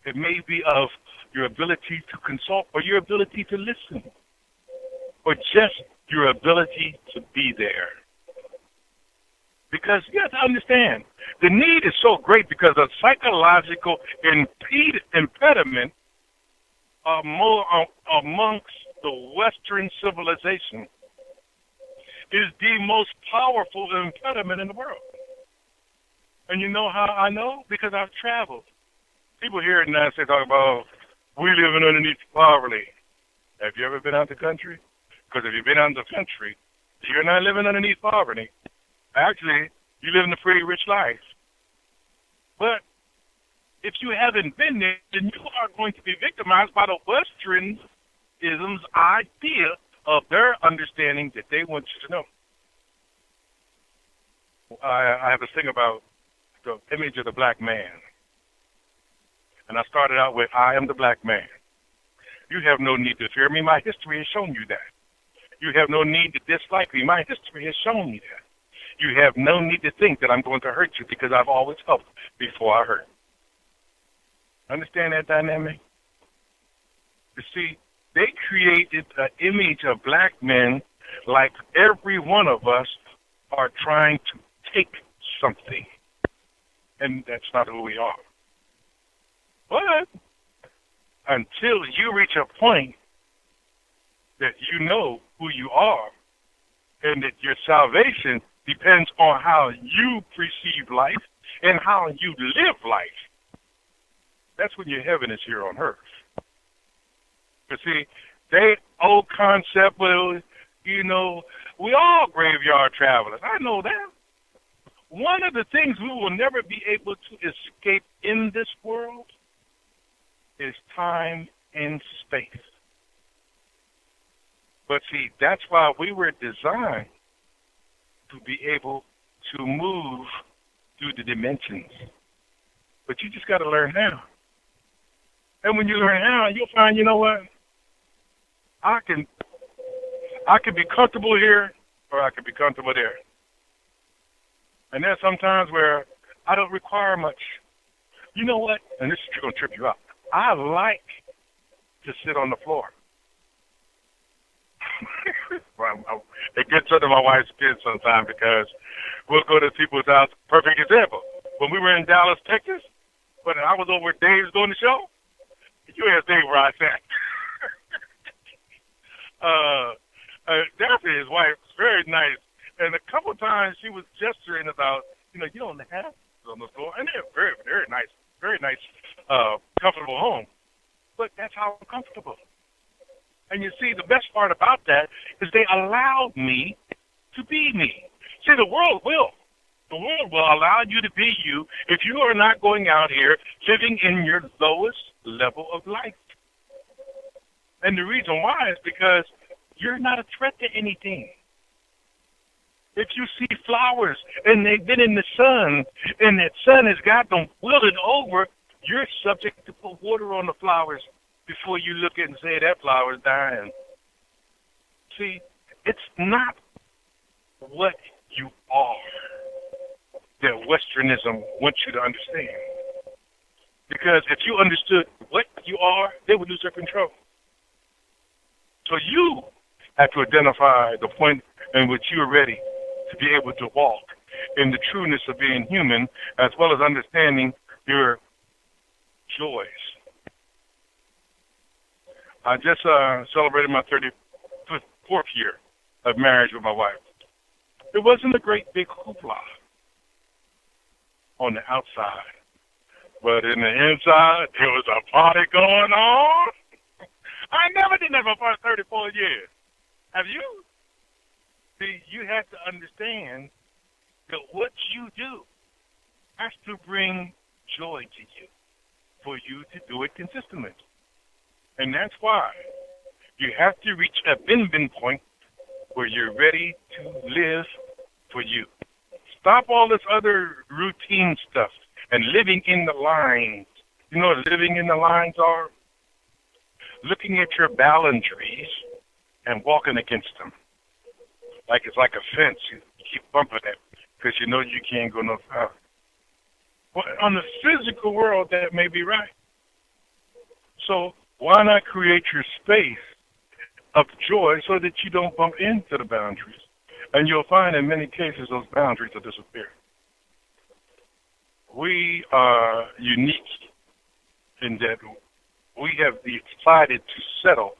Speaker 5: It may be of your ability to consult or your ability to listen or just your ability to be there. Because you have to understand, the need is so great because of psychological impediment amongst the Western civilization is the most powerful impediment in the world. And you know how I know? Because I've traveled. People here in the United States talk about, we living underneath poverty. Have you ever been out the country? Because if you've been out the country, you're not living underneath poverty. Actually, you live in a pretty rich life. But if you haven't been there, then you are going to be victimized by the Westernism's idea of their understanding that they want you to know. I have a thing about the image of the black man. And I started out with, I am the black man. You have no need to fear me. My history has shown you that. You have no need to dislike me. My history has shown you that. You have no need to think that I'm going to hurt you because I've always helped before I hurt. Understand that dynamic? You see, they created an image of black men like every one of us are trying to take something. And that's not who we are. But until you reach a point that you know who you are and that your salvation depends on how you perceive life and how you live life, that's when your heaven is here on earth. You see, they old concept, well, you know, we all graveyard travelers. I know that. One of the things we will never be able to escape in this world is time and space. But see, that's why we were designed to be able to move through the dimensions. But you just got to learn how. And when you learn how, you'll find, you know what? I can be comfortable here or I can be comfortable there. And there's sometimes where I don't require much. You know what? And this is going to trip you up. I like to sit on the floor. It gets under my wife's skin sometimes because we'll go to people's house. Perfect example. When we were in Dallas, Texas, when I was over at Dave's doing the show, you asked Dave where I sat. Daphne, his wife, was very nice. And a couple of times she was gesturing about, you don't have on the floor. And they're very, very nice, comfortable home. But that's how I'm comfortable. And you see, the best part about that is they allowed me to be me. See, the world will. The world will allow you to be you if you are not going out here living in your lowest level of life. And the reason why is because you're not a threat to anything. If you see flowers and they've been in the sun and that sun has got them wilted over, you're subject to put water on the flowers before you look at it and say that flower's dying. See, it's not what you are that Westernism wants you to understand. Because if you understood what you are, they would lose their control. So you have to identify the point in which you are ready to be able to walk in the trueness of being human, as well as understanding your joys. I just celebrated my 34th year of marriage with my wife. It wasn't a great big hoopla on the outside, but in the inside, there was a party going on. I never did that for 34 years. Have you? See, you have to understand that what you do has to bring joy to you for you to do it consistently. And that's why you have to reach a bin point where you're ready to live for you. Stop all this other routine stuff and living in the lines. You know what living in the lines are? Looking at your boundaries and walking against them. Like it's like a fence. You keep bumping it because you know you can't go no further. Well, on the physical world, that may be right. So why not create your space of joy so that you don't bump into the boundaries? And you'll find in many cases those boundaries will disappear. We are unique in that we have decided to settle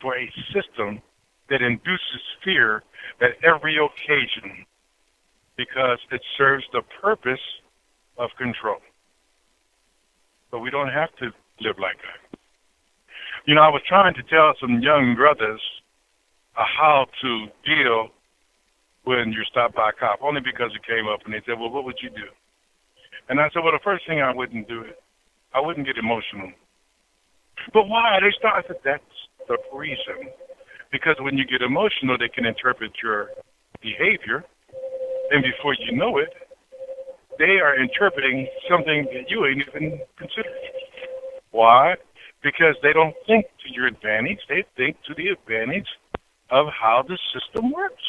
Speaker 5: for a system that induces fear at every occasion because it serves the purpose of control. But we don't have to live like that. You know, I was trying to tell some young brothers how to deal when you're stopped by a cop, only because it came up and they said, well, what would you do? And I said, well, the first thing I wouldn't do it. I wouldn't get emotional. But why? They started, I said, that's the reason. Because when you get emotional, they can interpret your behavior, and before you know it, they are interpreting something that you ain't even considered. Why? Because they don't think to your advantage. They think to the advantage of how the system works.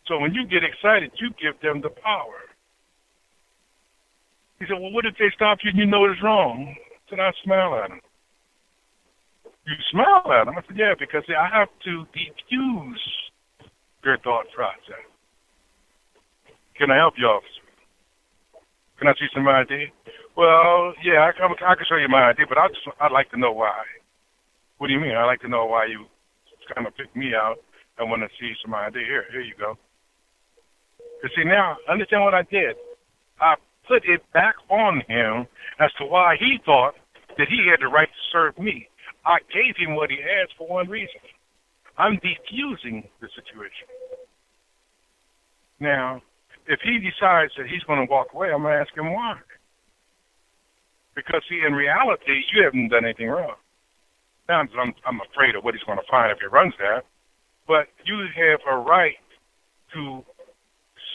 Speaker 5: So when you get excited, you give them the power. He said, well, what if they stop you and you know it's wrong? I said, I smile at them. You smile at them? I said, yeah, because I have to defuse their thought process. Can I help you, officer? Can I see some ID? Well, yeah, I can show you my ID, but I'd like to know why. What do you mean? I'd like to know why you kind of picked me out and want to see some ID. Here you go. You see, now, understand what I did. I put it back on him as to why he thought that he had the right to serve me. I gave him what he asked for one reason. I'm defusing the situation. Now, if he decides that he's going to walk away, I'm going to ask him why. Because, see, in reality, you haven't done anything wrong. Now, I'm afraid of what he's going to find if he runs that. But you have a right to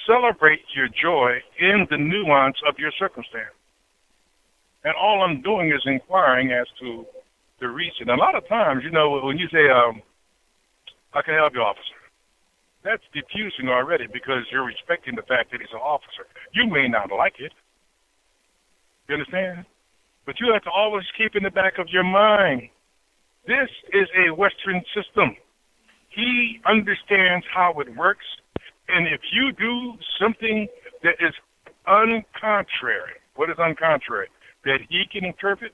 Speaker 5: celebrate your joy in the nuance of your circumstance. And all I'm doing is inquiring as to the reason. A lot of times, you know, when you say, I can help you, officer, that's diffusing already because you're respecting the fact that he's an officer. You may not like it. You understand? But you have to always keep in the back of your mind, this is a Western system. He understands how it works. And if you do something that is uncontrary, what is uncontrary? That he can interpret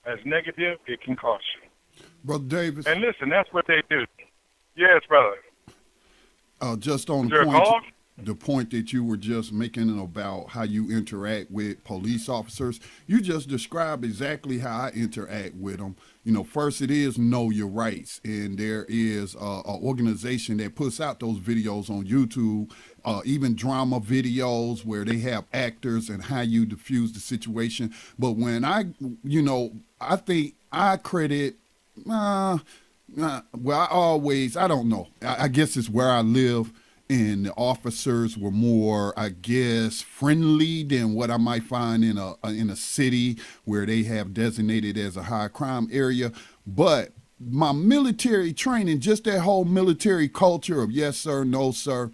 Speaker 5: as negative, it can cost you.
Speaker 1: Brother Davis.
Speaker 5: And listen, that's what they do. Yes, brother.
Speaker 1: Just on the point that you were just making about how you interact with police officers, you just described exactly how I interact with them. You know, first it is know your rights, and there is an organization that puts out those videos on YouTube, even drama videos where they have actors and how you diffuse the situation. But when I think I credit, well, I don't know. I guess it's where I live. And the officers were more, I guess, friendly than what I might find in a city where they have designated as a high crime area. But my military training, just that whole military culture of yes sir, no sir,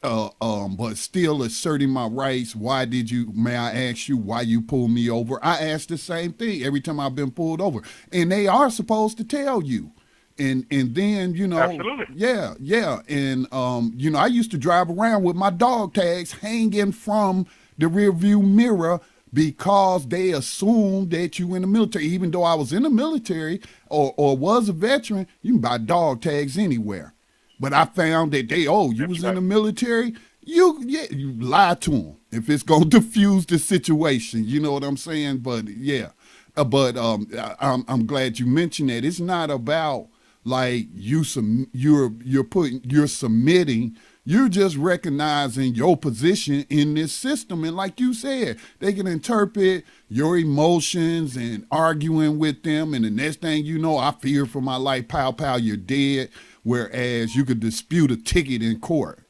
Speaker 1: but still asserting my rights. May I ask you why you pulled me over? I ask the same thing every time I've been pulled over, and they are supposed to tell you. And then, you know,
Speaker 5: absolutely.
Speaker 1: Yeah. And, I used to drive around with my dog tags hanging from the rear view mirror because they assumed that you in the military. Even though I was in the military or was a veteran, you can buy dog tags anywhere. But I found that you was in the military, you lie to them if it's going to diffuse the situation. You know what I'm saying? But, yeah. I'm glad you mentioned that. It's not about like you're submitting. You're just recognizing your position in this system. And like you said, they can interpret your emotions and arguing with them. And the next thing you know, I fear for my life, pow, pow, you're dead. Whereas you could dispute a ticket in court.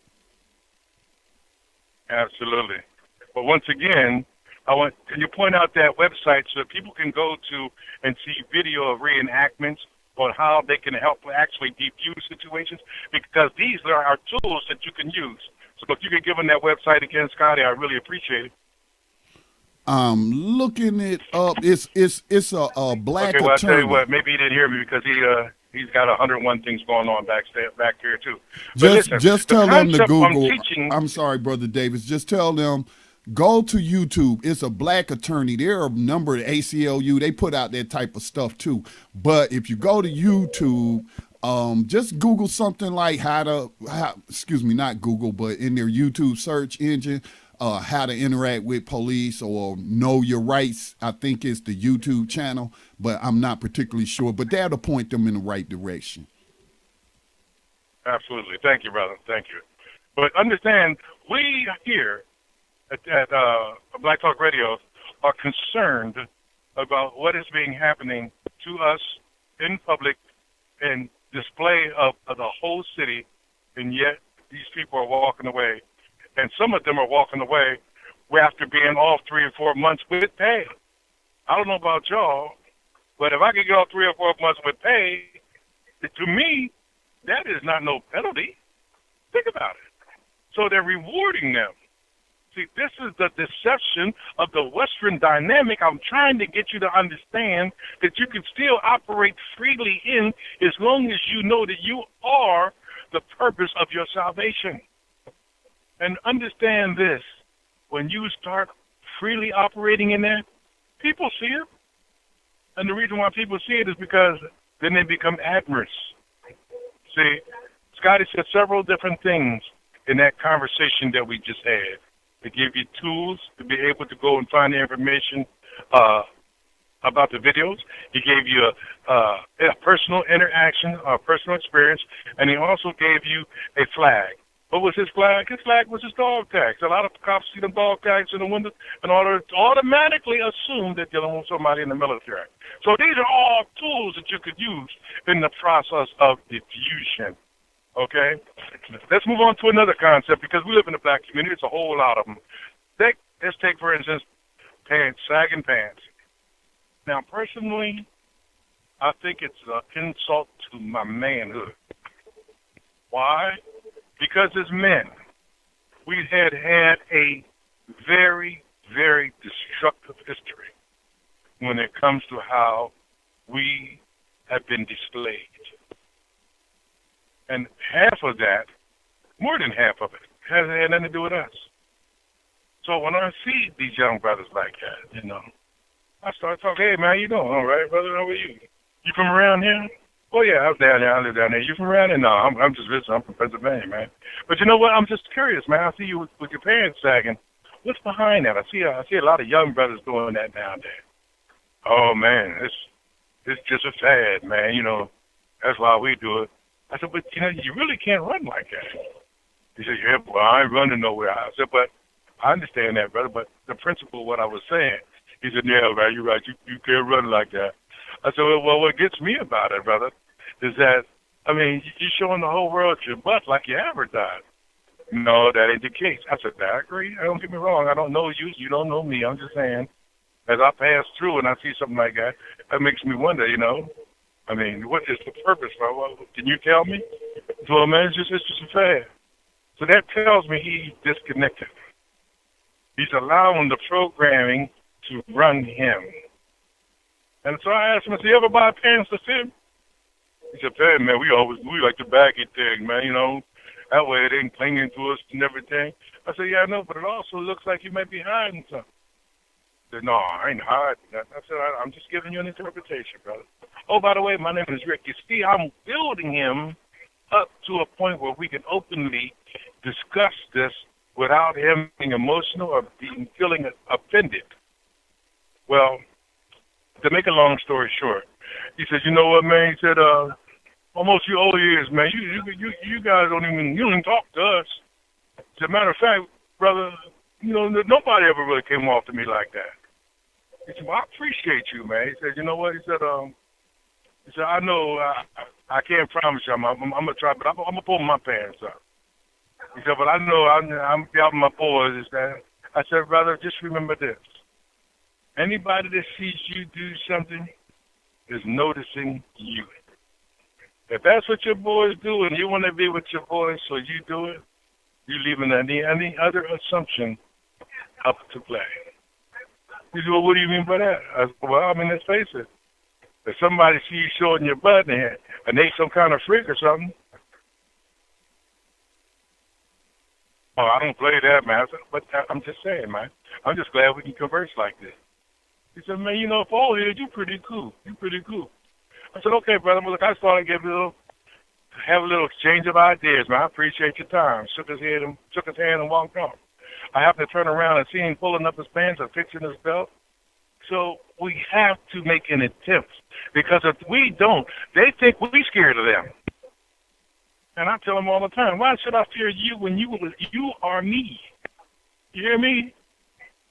Speaker 5: Absolutely. But once again, can you point out that website so that people can go to and see video of reenactments on how they can help actually defuse situations, because these are our tools that you can use. So if you could give them that website again, Scotty, I really appreciate it.
Speaker 1: I'm looking it up. It's a black
Speaker 5: Okay, well, I tell you
Speaker 1: attorney.
Speaker 5: what, maybe he didn't hear me because he's got 101 things going on back here too. But
Speaker 1: Just
Speaker 5: listen,
Speaker 1: just
Speaker 5: the
Speaker 1: tell them to
Speaker 5: concept I'm
Speaker 1: Google.
Speaker 5: teaching.
Speaker 1: I'm sorry, Brother Davis. Just tell them go to YouTube. It's a black attorney. There are a number of ACLU. They put out that type of stuff too. But if you go to YouTube, just Google something like excuse me, not Google, but in their YouTube search engine, how to interact with police or know your rights. I think it's the YouTube channel, but I'm not particularly sure. But that'll point them in the right direction.
Speaker 5: Absolutely. Thank you, brother. Thank you. But understand, we here at Black Talk Radio are concerned about what is being happening to us in public and display of the whole city, and yet these people are walking away. And some of them are walking away after being off 3 or 4 months with pay. I don't know about y'all, but if I could get off 3 or 4 months with pay, to me, that is not no penalty. Think about it. So they're rewarding them. See, this is the deception of the Western dynamic. I'm trying to get you to understand that you can still operate freely in as long as you know that you are the purpose of your salvation. And understand this, when you start freely operating in that, people see it. And the reason why people see it is because then they become admirers. See, Scotty said several different things in that conversation that we just had. To give you tools to be able to go and find the information about the videos. He gave you a personal interaction, a personal experience, and he also gave you a flag. What was his flag? His flag was his dog tags. A lot of cops see them dog tags in the window and automatically assume they're dealing with somebody in the military. So these are all tools that you could use in the process of diffusion. Okay? Let's move on to another concept because we live in the black community. It's a whole lot of them. Let's take, for instance, pants, sagging pants. Now, personally, I think it's an insult to my manhood. Why? Because as men, we had a very, very destructive history when it comes to how we have been displayed. And half of that, more than half of it, has had nothing to do with us. So when I see these young brothers like that, I start talking, hey, man, how you doing? All right, brother, how are you? You from around here? Oh, yeah, I'm down there. I live down there. You from around here? No, I'm just visiting. I'm from Pennsylvania, man. But you know what? I'm just curious, man. I see you with your pants sagging. What's behind that? I see a lot of young brothers doing that nowadays. Oh, man, it's just a fad, man. That's why we do it. I said, but, you really can't run like that. He said, yeah, well, I ain't running nowhere. I said, but I understand that, brother, but the principle of what I was saying. He said, yeah, right, you're right. You can't run like that. I said, well, what gets me about it, brother, is that, you're showing the whole world your butt like you advertise. No, that ain't the case. I said, I agree. Don't get me wrong. I don't know you. You don't know me. I'm just saying, as I pass through and I see something like that, that makes me wonder, what is the purpose? Well, can you tell me? Well, man, it's just a fad. So that tells me he's disconnected. He's allowing the programming to run him. And so I asked him, I said, you ever buy pants to fit? He said, man, we like the baggy thing, man, That way it ain't clinging to us and everything. I said, yeah, I know, but it also looks like you might be hiding something. He said, no, I ain't hiding nothing. I said, I'm just giving you an interpretation, brother. Oh, by the way, my name is Rick. You see, I'm building him up to a point where we can openly discuss this without him being emotional or feeling offended. Well, to make a long story short, he said, you know what, man? He said, almost your old years, man. You guys don't even talk to us. As a matter of fact, brother, nobody ever really came off to me like that. He said, well, I appreciate you, man. He said, you know what? He said, I know I can't promise you I'm gonna try, but I'm gonna pull my pants up. He said, but I know I'm helping my boys. I said, brother, just remember this. Anybody that sees you do something is noticing you. If that's what your boys do and you want to be with your boys so you do it, you're leaving any other assumption up to play. He said, well, what do you mean by that? I said, well, I mean, let's face it. If somebody sees you showing your butt and they some kind of freak or something, oh, I don't play that, man. I said, but I'm just saying, man. I'm just glad we can converse like this. He said, man, you know, for all here, you're pretty cool. You're pretty cool. I said, okay, brother. Well, look, I started to have a little exchange of ideas, man. I appreciate your time. Shook his hand and walked off. I happened to turn around and see him pulling up his pants and fixing his belt. So we have to make an attempt, because if we don't, they think we're scared of them. And I tell them all the time, why should I fear you when you are me? You hear me?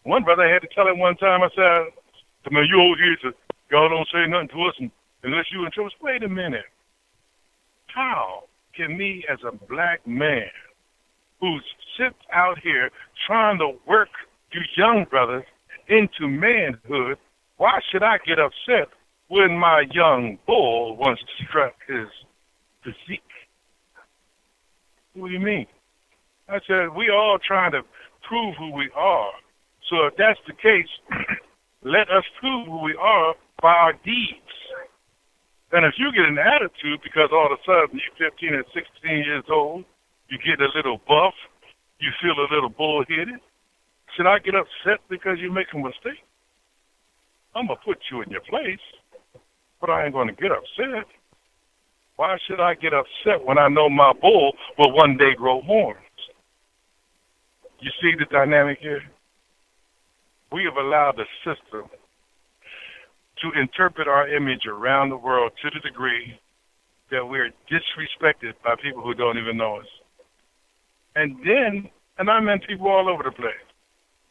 Speaker 5: One brother, I had to tell him one time, I said, man, you over here, so y'all don't say nothing to us unless you in trouble. Wait a minute. How can me as a black man who sits out here trying to work you young brothers into manhood, why should I get upset when my young bull wants to strut his physique? What do you mean? I said, we all trying to prove who we are. So if that's the case, let us prove who we are by our deeds. And if you get an attitude because all of a sudden you're 15 and 16 years old, you get a little buff, you feel a little bullheaded, should I get upset because you make a mistake? I'm going to put you in your place, but I ain't going to get upset. Why should I get upset when I know my bull will one day grow horns? You see the dynamic here? We have allowed the system to interpret our image around the world to the degree that we're disrespected by people who don't even know us. And then, and I meant people all over the place,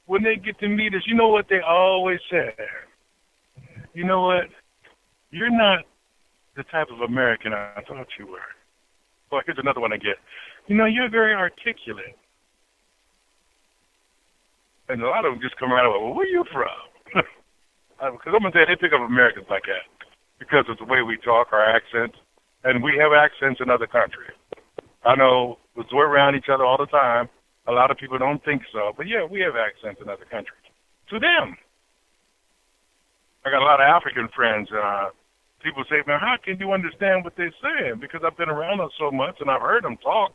Speaker 5: when they get to meet us, you know what they always say? You know what? You're not the type of American I thought you were. Well, here's another one I get. You know, you're very articulate. And a lot of them just come around and go, well, where are you from? Because I'm going to say they pick up Americans like that because of the way we talk, our accents. And we have accents in other countries. I know we're around each other all the time. A lot of people don't think so. But, yeah, we have accents in other countries. To them. I got a lot of African friends. People say, man, how can you understand what they're saying? Because I've been around them so much and I've heard them talk.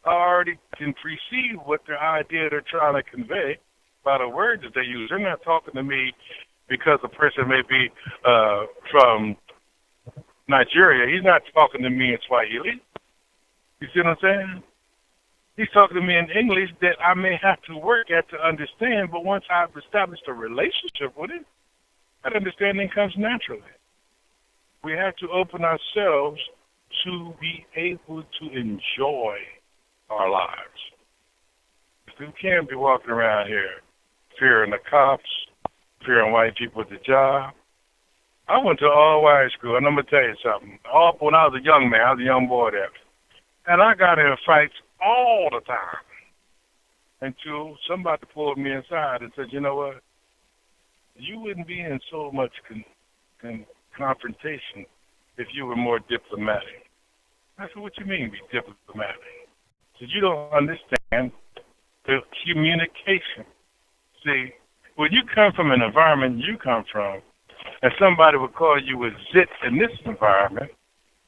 Speaker 5: I already can perceive what their idea they're trying to convey by the words that they use. They're not talking to me because the person may be from Nigeria. He's not talking to me in Swahili. You see what I'm saying? He's talking to me in English that I may have to work at to understand, but once I've established a relationship with it, that understanding comes naturally. We have to open ourselves to be able to enjoy our lives. We can't be walking around here fearing the cops, fearing white people at the job. I went to all-white school, and I'm going to tell you something. When I was a young man, I was a young boy there, and I got in fights all the time until somebody pulled me inside and said, you know what, you wouldn't be in so much confrontation if you were more diplomatic. I said, what you mean be diplomatic? He said, you don't understand the communication. See, when you come from an environment you come from, and somebody would call you a zit in this environment,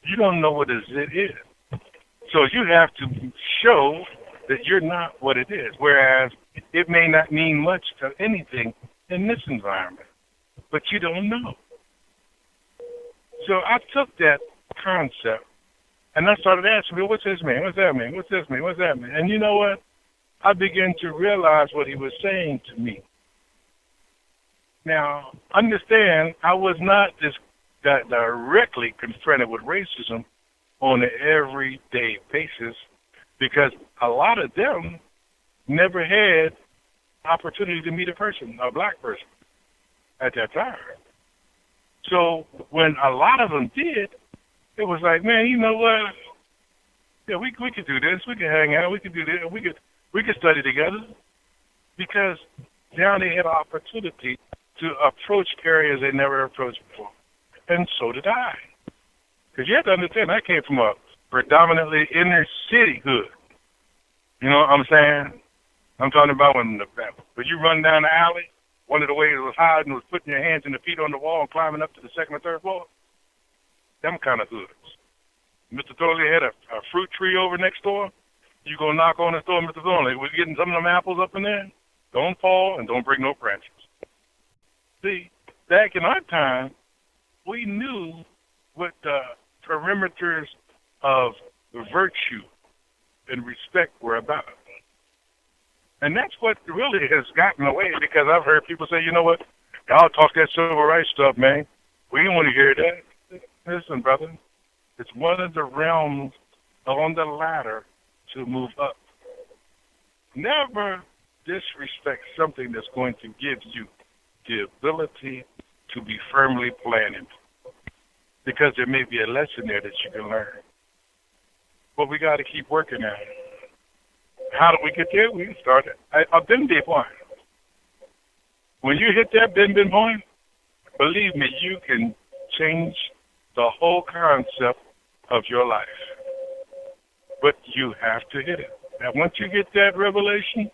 Speaker 5: you don't know what a zit is. So you have to show that you're not what it is, whereas it may not mean much to anything in this environment, but you don't know. So I took that concept, and I started asking, well, what's this mean? What's that mean? What's this mean? What's that mean? And you know what? I began to realize what he was saying to me. Now, understand, I was not just directly confronted with racism on an everyday basis because a lot of them never had opportunity to meet a person, a black person, at that time. So when a lot of them did, it was like, man, you know what? Yeah, we could do this. We could hang out. We could do this. We could study together because now they had an opportunity to approach areas they never approached before. And so did I. Because you have to understand, I came from a predominantly inner city hood. You know what I'm saying? I'm talking about when you run down the alley one of the ways was hiding was putting your hands and the feet on the wall and climbing up to the second or third floor. Them kind of hoods. Mr. Thorley had a fruit tree over next door. You go knock on his door, Mr. Thorley. We're getting some of them apples up in there. Don't fall and don't break no branches. See, back in our time, we knew what the perimeters of virtue and respect were about. And that's what really has gotten away, because I've heard people say, you know what, y'all talk that civil rights stuff, man. We don't want to hear that. Listen, brother, it's one of the realms on the ladder to move up. Never disrespect something that's going to give you the ability to be firmly planted, because there may be a lesson there that you can learn. But we got to keep working at it. How do we get there? We start a bend point. When you hit that bend point, believe me, you can change the whole concept of your life. But you have to hit it. And once you get that revelation,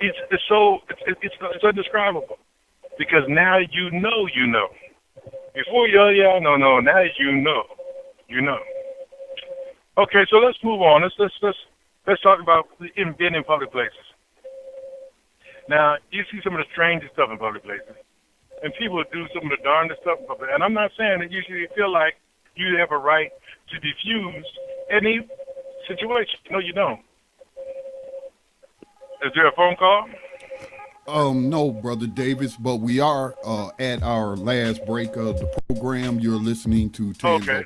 Speaker 5: it's indescribable. Because now you know. Before you no, now you know. Okay, so let's move on. Let's talk about being in public places. Now, you see some of the strangest stuff in public places, and people do some of the darndest stuff in public. And I'm not saying that you should feel like you have a right to defuse any situation. No, you don't. Is there a phone call?
Speaker 1: No, Brother Davis, but we are at our last break of the program. You're listening to Thando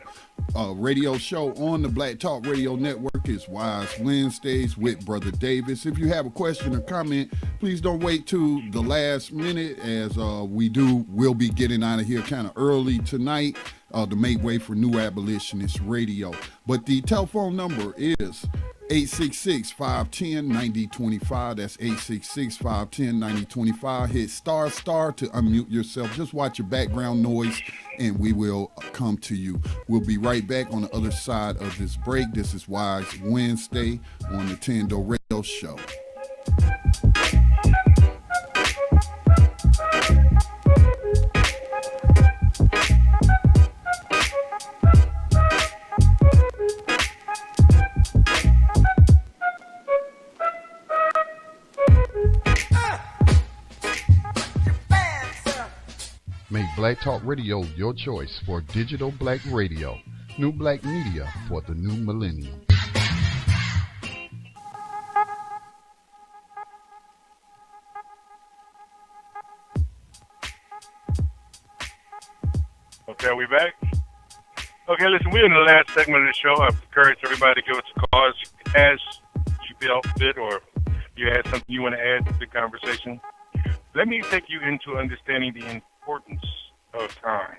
Speaker 1: radio show on the Black Talk Radio Network. It's Wise Wednesdays with Brother Davis. If you have a question or comment, please don't wait to the last minute, as we'll be getting out of here kind of early tonight to make way for New Abolitionist Radio. But the telephone number is 866-510-9025. That's 866-510-9025. Hit star to unmute yourself. Just watch your background noise and we will come to you. We'll be right back on the other side of this break. This is Wise Wednesday on the Thando Radio Show. Make Black Talk Radio your choice for digital black radio. New black media for the new millennium.
Speaker 5: Okay, are we back? Okay, listen, we're in the last segment of the show. I encourage everybody to give us a call as you feel fit, or you had something you want to add to the conversation. Let me take you into understanding the importance of time.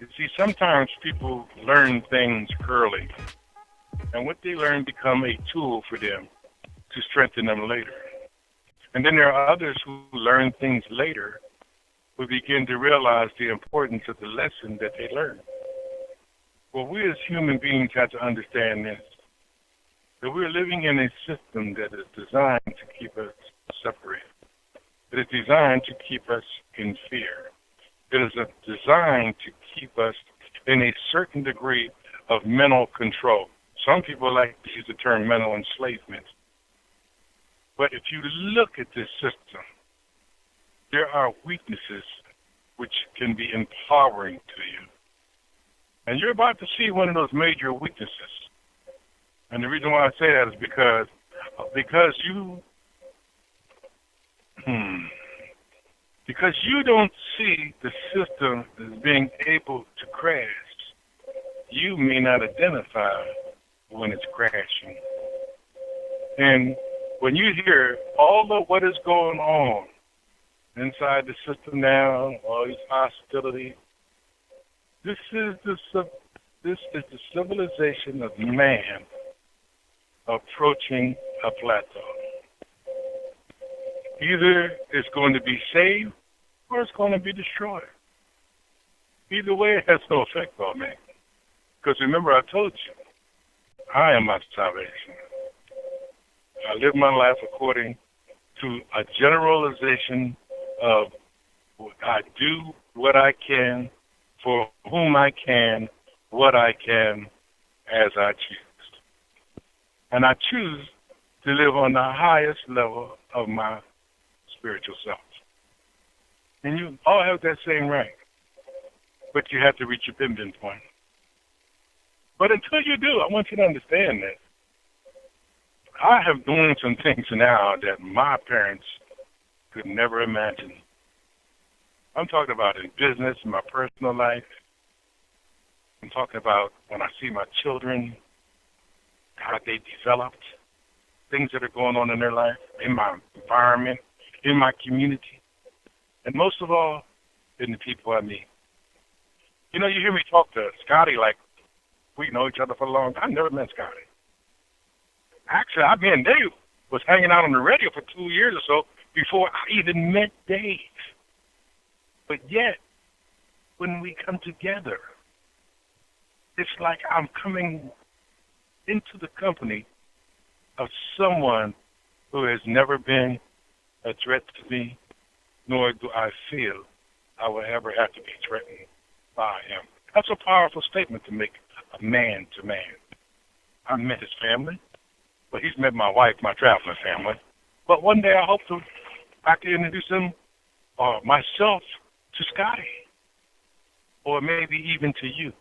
Speaker 5: You see, sometimes people learn things early, and what they learn become a tool for them to strengthen them later. And then there are others who learn things later who begin to realize the importance of the lesson that they learned. Well, we as human beings have to understand this, that we're living in a system that is designed to keep us separated. It is designed to keep us in fear. It is designed to keep us in a certain degree of mental control. Some people like to use the term mental enslavement. But if you look at this system, there are weaknesses which can be empowering to you. And you're about to see one of those major weaknesses. And the reason why I say that is because you don't see the system as being able to crash. You may not identify when it's crashing. And when you hear all of what is going on inside the system now, all these hostility, this is the civilization of man approaching a plateau. Either it's going to be saved or it's going to be destroyed. Either way, it has no effect on me. Because remember, I told you, I am my salvation. I live my life according to a generalization of I do what I can, for whom I can, what I can, as I choose. And I choose to live on the highest level of my spiritual self. And you all have that same right, but you have to reach your bim point. But until you do, I want you to understand that I have doing some things now that my parents could never imagine. I'm talking about in business, in my personal life. I'm talking about when I see my children, how they developed, things that are going on in their life, in my environment, in my community, and most of all, in the people I meet. You know, you hear me talk to Scotty like we know each other for a long time. I never met Scotty. Actually, me and Dave was hanging out on the radio for 2 years or so before I even met Dave. But yet, when we come together, it's like I'm coming into the company of someone who has never been a threat to me, nor do I feel I will ever have to be threatened by him. That's a powerful statement to make, a man to man. I've met his family, but he's met my wife, my traveling family. But one day I hope I can introduce him or myself to Scotty, or maybe even to you.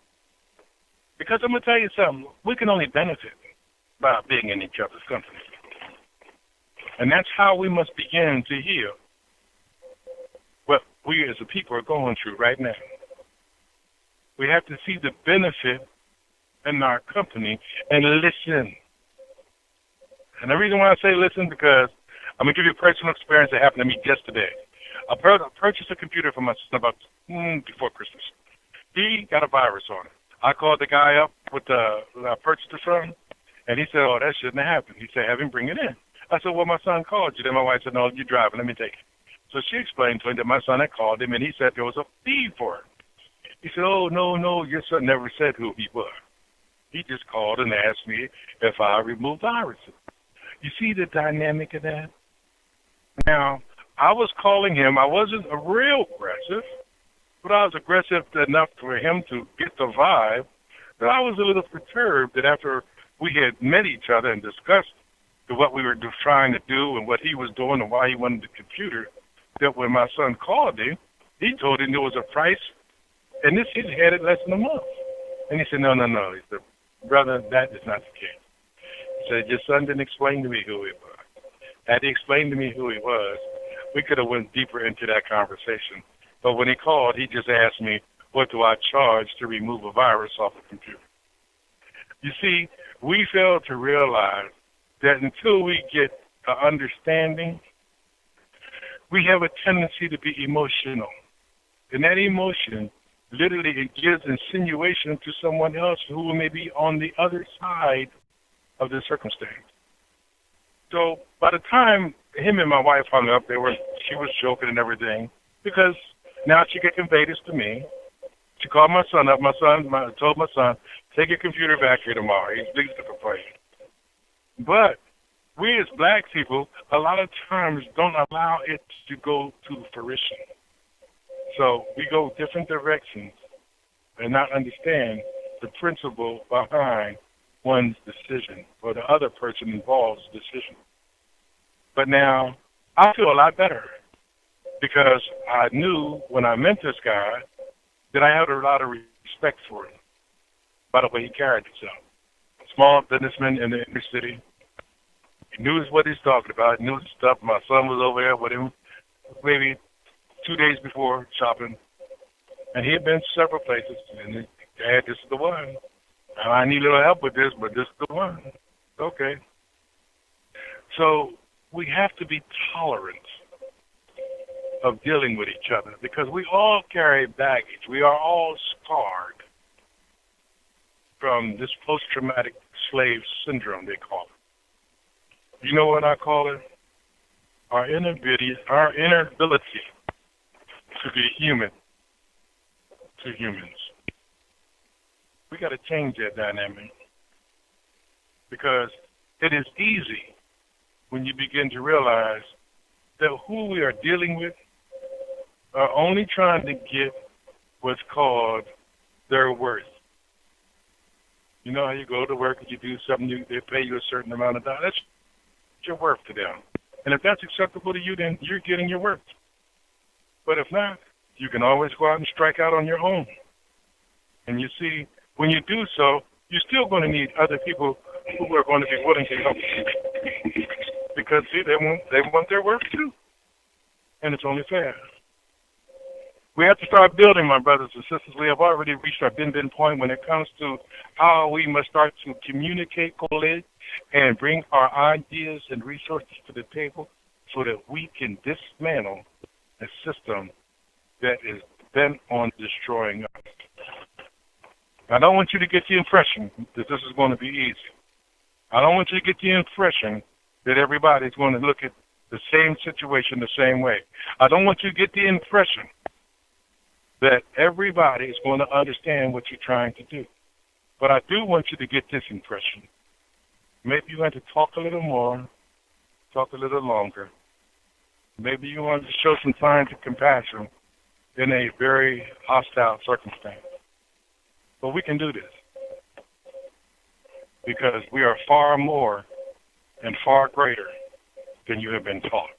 Speaker 5: Because I'm going to tell you something, we can only benefit by being in each other's company. And that's how we must begin to heal what we as a people are going through right now. We have to see the benefit in our company and listen. And the reason why I say listen, because I'm going to give you a personal experience that happened to me just today. I purchased a computer for my son about before Christmas. He got a virus on it. I called the guy up with I purchased it from, and he said, "Oh, that shouldn't have happened." He said, "Have him bring it in." I said, "Well, my son called you." Then my wife said, "No, you're driving. Let me take it." So she explained to him that my son had called him, and he said there was a fee for it. He said, "Oh, no, your son never said who he was. He just called and asked me if I removed viruses." You see the dynamic of that? Now, I was calling him. I wasn't a real aggressive, but I was aggressive enough for him to get the vibe that I was a little perturbed that after we had met each other and discussed what we were trying to do and what he was doing and why he wanted the computer, that when my son called him, he told him there was a price, and this he'd had it less than a month. And he said, no. He said, "Brother, that is not the case." He said, "Your son didn't explain to me who he was. Had he explained to me who he was, we could have went deeper into that conversation. But when he called, he just asked me, what do I charge to remove a virus off a computer?" You see, we fail to realize that until we get an understanding, we have a tendency to be emotional. And that emotion literally it gives insinuation to someone else who may be on the other side of the circumstance. So by the time him and my wife hung up, she was joking and everything, because now she could convey this to me. She called my son up. Told my son, "Take your computer back here tomorrow." He's leaving to complain. But we as black people, a lot of times don't allow it to go to fruition. So we go different directions and not understand the principle behind one's decision or the other person involved's decision. But now I feel a lot better because I knew when I met this guy that I had a lot of respect for him by the way he carried himself. Small businessman in the inner city. He knew what he's talking about. He knew his stuff. My son was over there with him maybe 2 days before shopping. And he had been several places. And Dad, this is the one. Now, I need a little help with this, but this is the one. Okay. So we have to be tolerant of dealing with each other because we all carry baggage. We are all scarred from this post-traumatic slave syndrome, they call it. You know what I call it? Our inability to be human to humans. We got to change that dynamic because it is easy when you begin to realize that who we are dealing with are only trying to get what's called their worth. You know how you go to work and you do something, they pay you a certain amount of dollars. That's your worth to them. And if that's acceptable to you, then you're getting your worth. But if not, you can always go out and strike out on your own. And you see, when you do so, you're still going to need other people who are going to be willing to help you. Because, see, they want their worth too. And it's only fair. We have to start building, my brothers and sisters. We have already reached our bin point when it comes to how we must start to communicate, collate, and bring our ideas and resources to the table so that we can dismantle a system that is bent on destroying us. I don't want you to get the impression that this is going to be easy. I don't want you to get the impression that everybody's going to look at the same situation the same way. I don't want you to get the impression that everybody is going to understand what you're trying to do. But I do want you to get this impression. Maybe you want to talk a little more, talk a little longer. Maybe you want to show some signs of compassion in a very hostile circumstance. But we can do this because we are far more and far greater than you have been taught.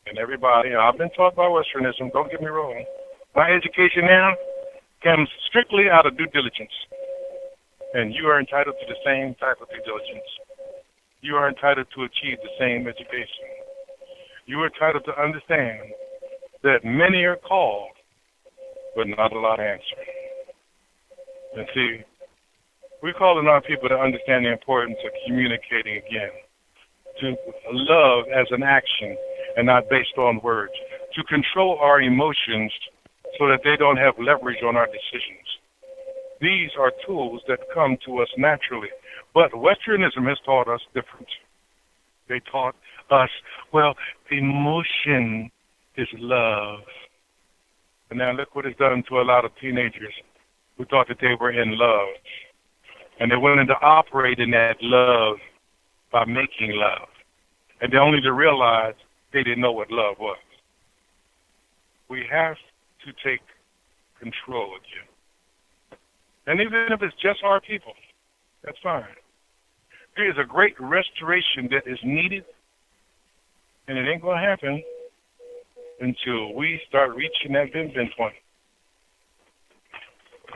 Speaker 5: And everybody, I've been taught by Westernism, don't get me wrong. My education now comes strictly out of due diligence. And you are entitled to the same type of due diligence. You are entitled to achieve the same education. You are entitled to understand that many are called, but not a lot answer. And see, we're calling on people to understand the importance of communicating again, to love as an action and not based on words, to control our emotions so that they don't have leverage on our decisions. These are tools that come to us naturally, but Westernism has taught us different. They taught us, well, emotion is love. And now look what it's done to a lot of teenagers who thought that they were in love. And they went into operating that love by making love. And they only to realize they didn't know what love was. We have to take control again. And even if it's just our people, that's fine. There is a great restoration that is needed, and it ain't going to happen until we start reaching that bin point.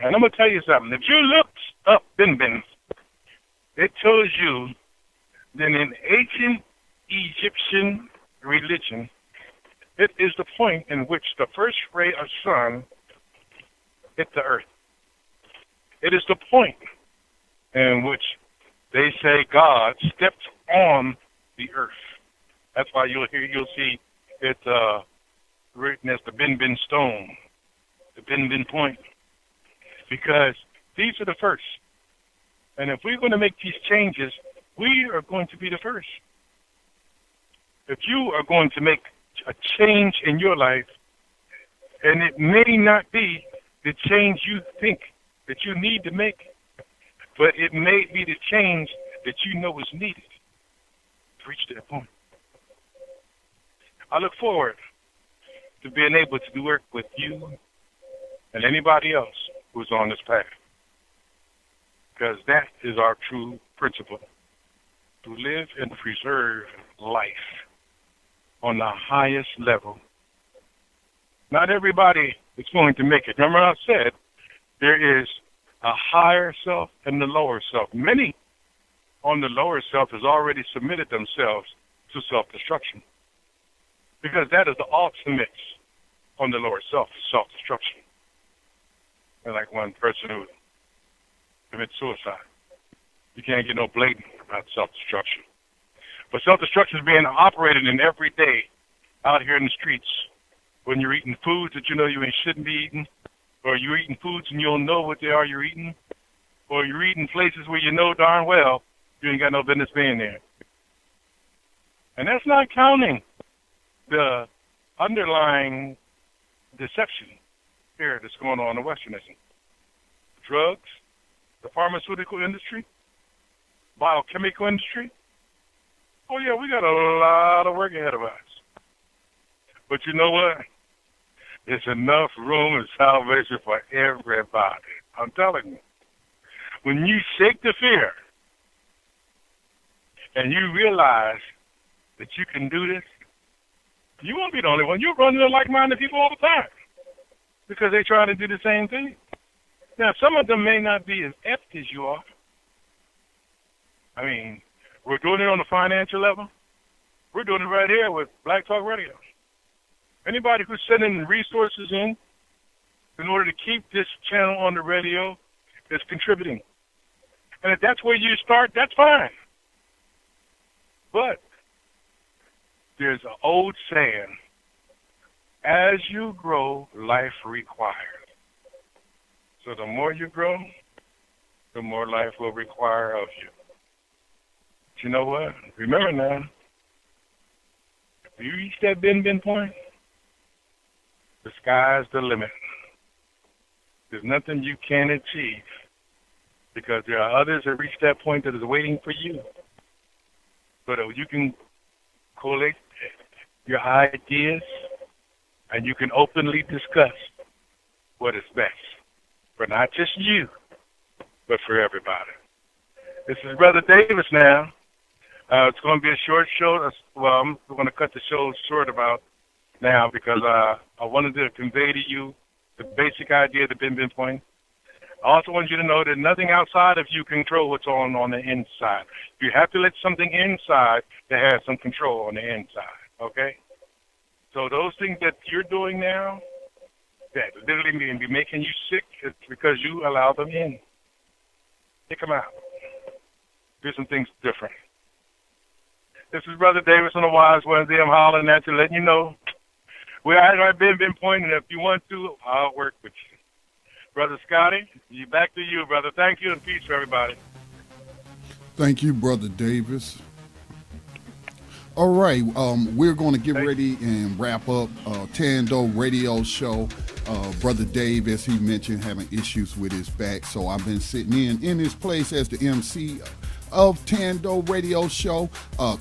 Speaker 5: And I'm going to tell you something. If you look up bin, it tells you that in ancient Egyptian religion, it is the point in which the first ray of sun hit the earth. It is the point in which they say God stepped on the earth. That's why you'll see it written as the bin stone, the bin point, because these are the first. And if we're going to make these changes, we are going to be the first. If you are going to make a change in your life, and it may not be the change you think that you need to make, but it may be the change that you know is needed to reach that point. I look forward to being able to work with you and anybody else who's on this path, because that is our true principle, to live and preserve life on the highest level. Not everybody is going to make it. Remember I said there is a higher self and the lower self. Many on the lower self has already submitted themselves to self-destruction, because that is the ultimate on the lower self, self-destruction. And like one person who commits suicide. You can't get no blatant about self-destruction. But self-destruction is being operated in every day out here in the streets. When you're eating foods that you know you shouldn't be eating, or you're eating foods and you don't know what they are you're eating, or you're eating places where you know darn well you ain't got no business being there. And that's not counting the underlying deception here that's going on in Westernism. Drugs, the pharmaceutical industry, biochemical industry, Oh, yeah, we got a lot of work ahead of us. But you know what? There's enough room and salvation for everybody. I'm telling you. When you shake the fear and you realize that you can do this, you won't be the only one. You'll run into like-minded people all the time because they try to do the same thing. Now, some of them may not be as apt as you are. I mean, we're doing it on the financial level. We're doing it right here with Black Talk Radio. Anybody who's sending resources in order to keep this channel on the radio is contributing. And if that's where you start, that's fine. But there's an old saying, as you grow, life requires. So the more you grow, the more life will require of you. But you know what? Remember now, if you reach that bend point, the sky's the limit. There's nothing you can't achieve because there are others that reach that point that is waiting for you. So that you can collate your ideas and you can openly discuss what is best for not just you, but for everybody. This is Brother Davis now. It's going to be a short show. Well, I'm going to cut the show short about now because I wanted to convey to you the basic idea of the bend point. I also want you to know that nothing outside of you control what's on the inside. You have to let something inside that has some control on the inside, okay? So those things that you're doing now that literally may be making you sick, it's because you allow them in. Kick them out. Do some things different. This is Brother Davis on the Wise Wednesday. I'm hollering at you, letting you know we're at our bend point, and if you want to, I'll work with you. Brother Scotty, back to you, brother. Thank you, and peace for everybody.
Speaker 1: Thank you, Brother Davis. All right, we're going to get ready and wrap up Thando radio show. Brother Dave, as he mentioned, having issues with his back, so I've been sitting in his place as the MC of Thando radio show.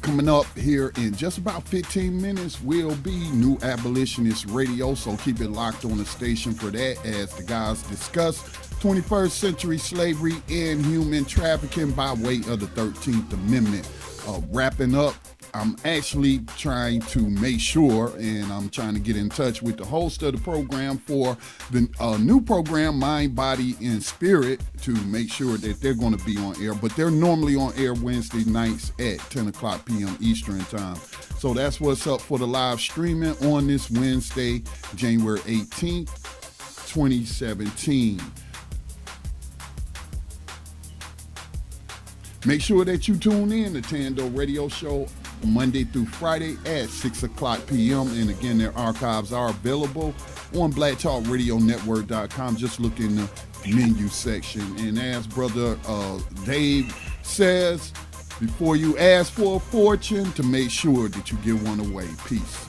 Speaker 1: Coming up here in just about 15 minutes will be New Abolitionist Radio, so keep it locked on the station for that as the guys discuss 21st century slavery and human trafficking by way of the 13th Amendment. Wrapping up, I'm actually trying to make sure, and I'm trying to get in touch with the host of the program for the new program, Mind, Body, and Spirit, to make sure that they're going to be on air. But they're normally on air Wednesday nights at 10 o'clock p.m. Eastern Time. So that's what's up for the live streaming on this Wednesday, January 18th, 2017. Make sure that you tune in to Thando Radio Show Monday through Friday at 6 o'clock p.m. And again, their archives are available on blacktalkradionetwork.com. Just look in the menu section. And as Brother Dave says, before you ask for a fortune, to make sure that you give one away. Peace.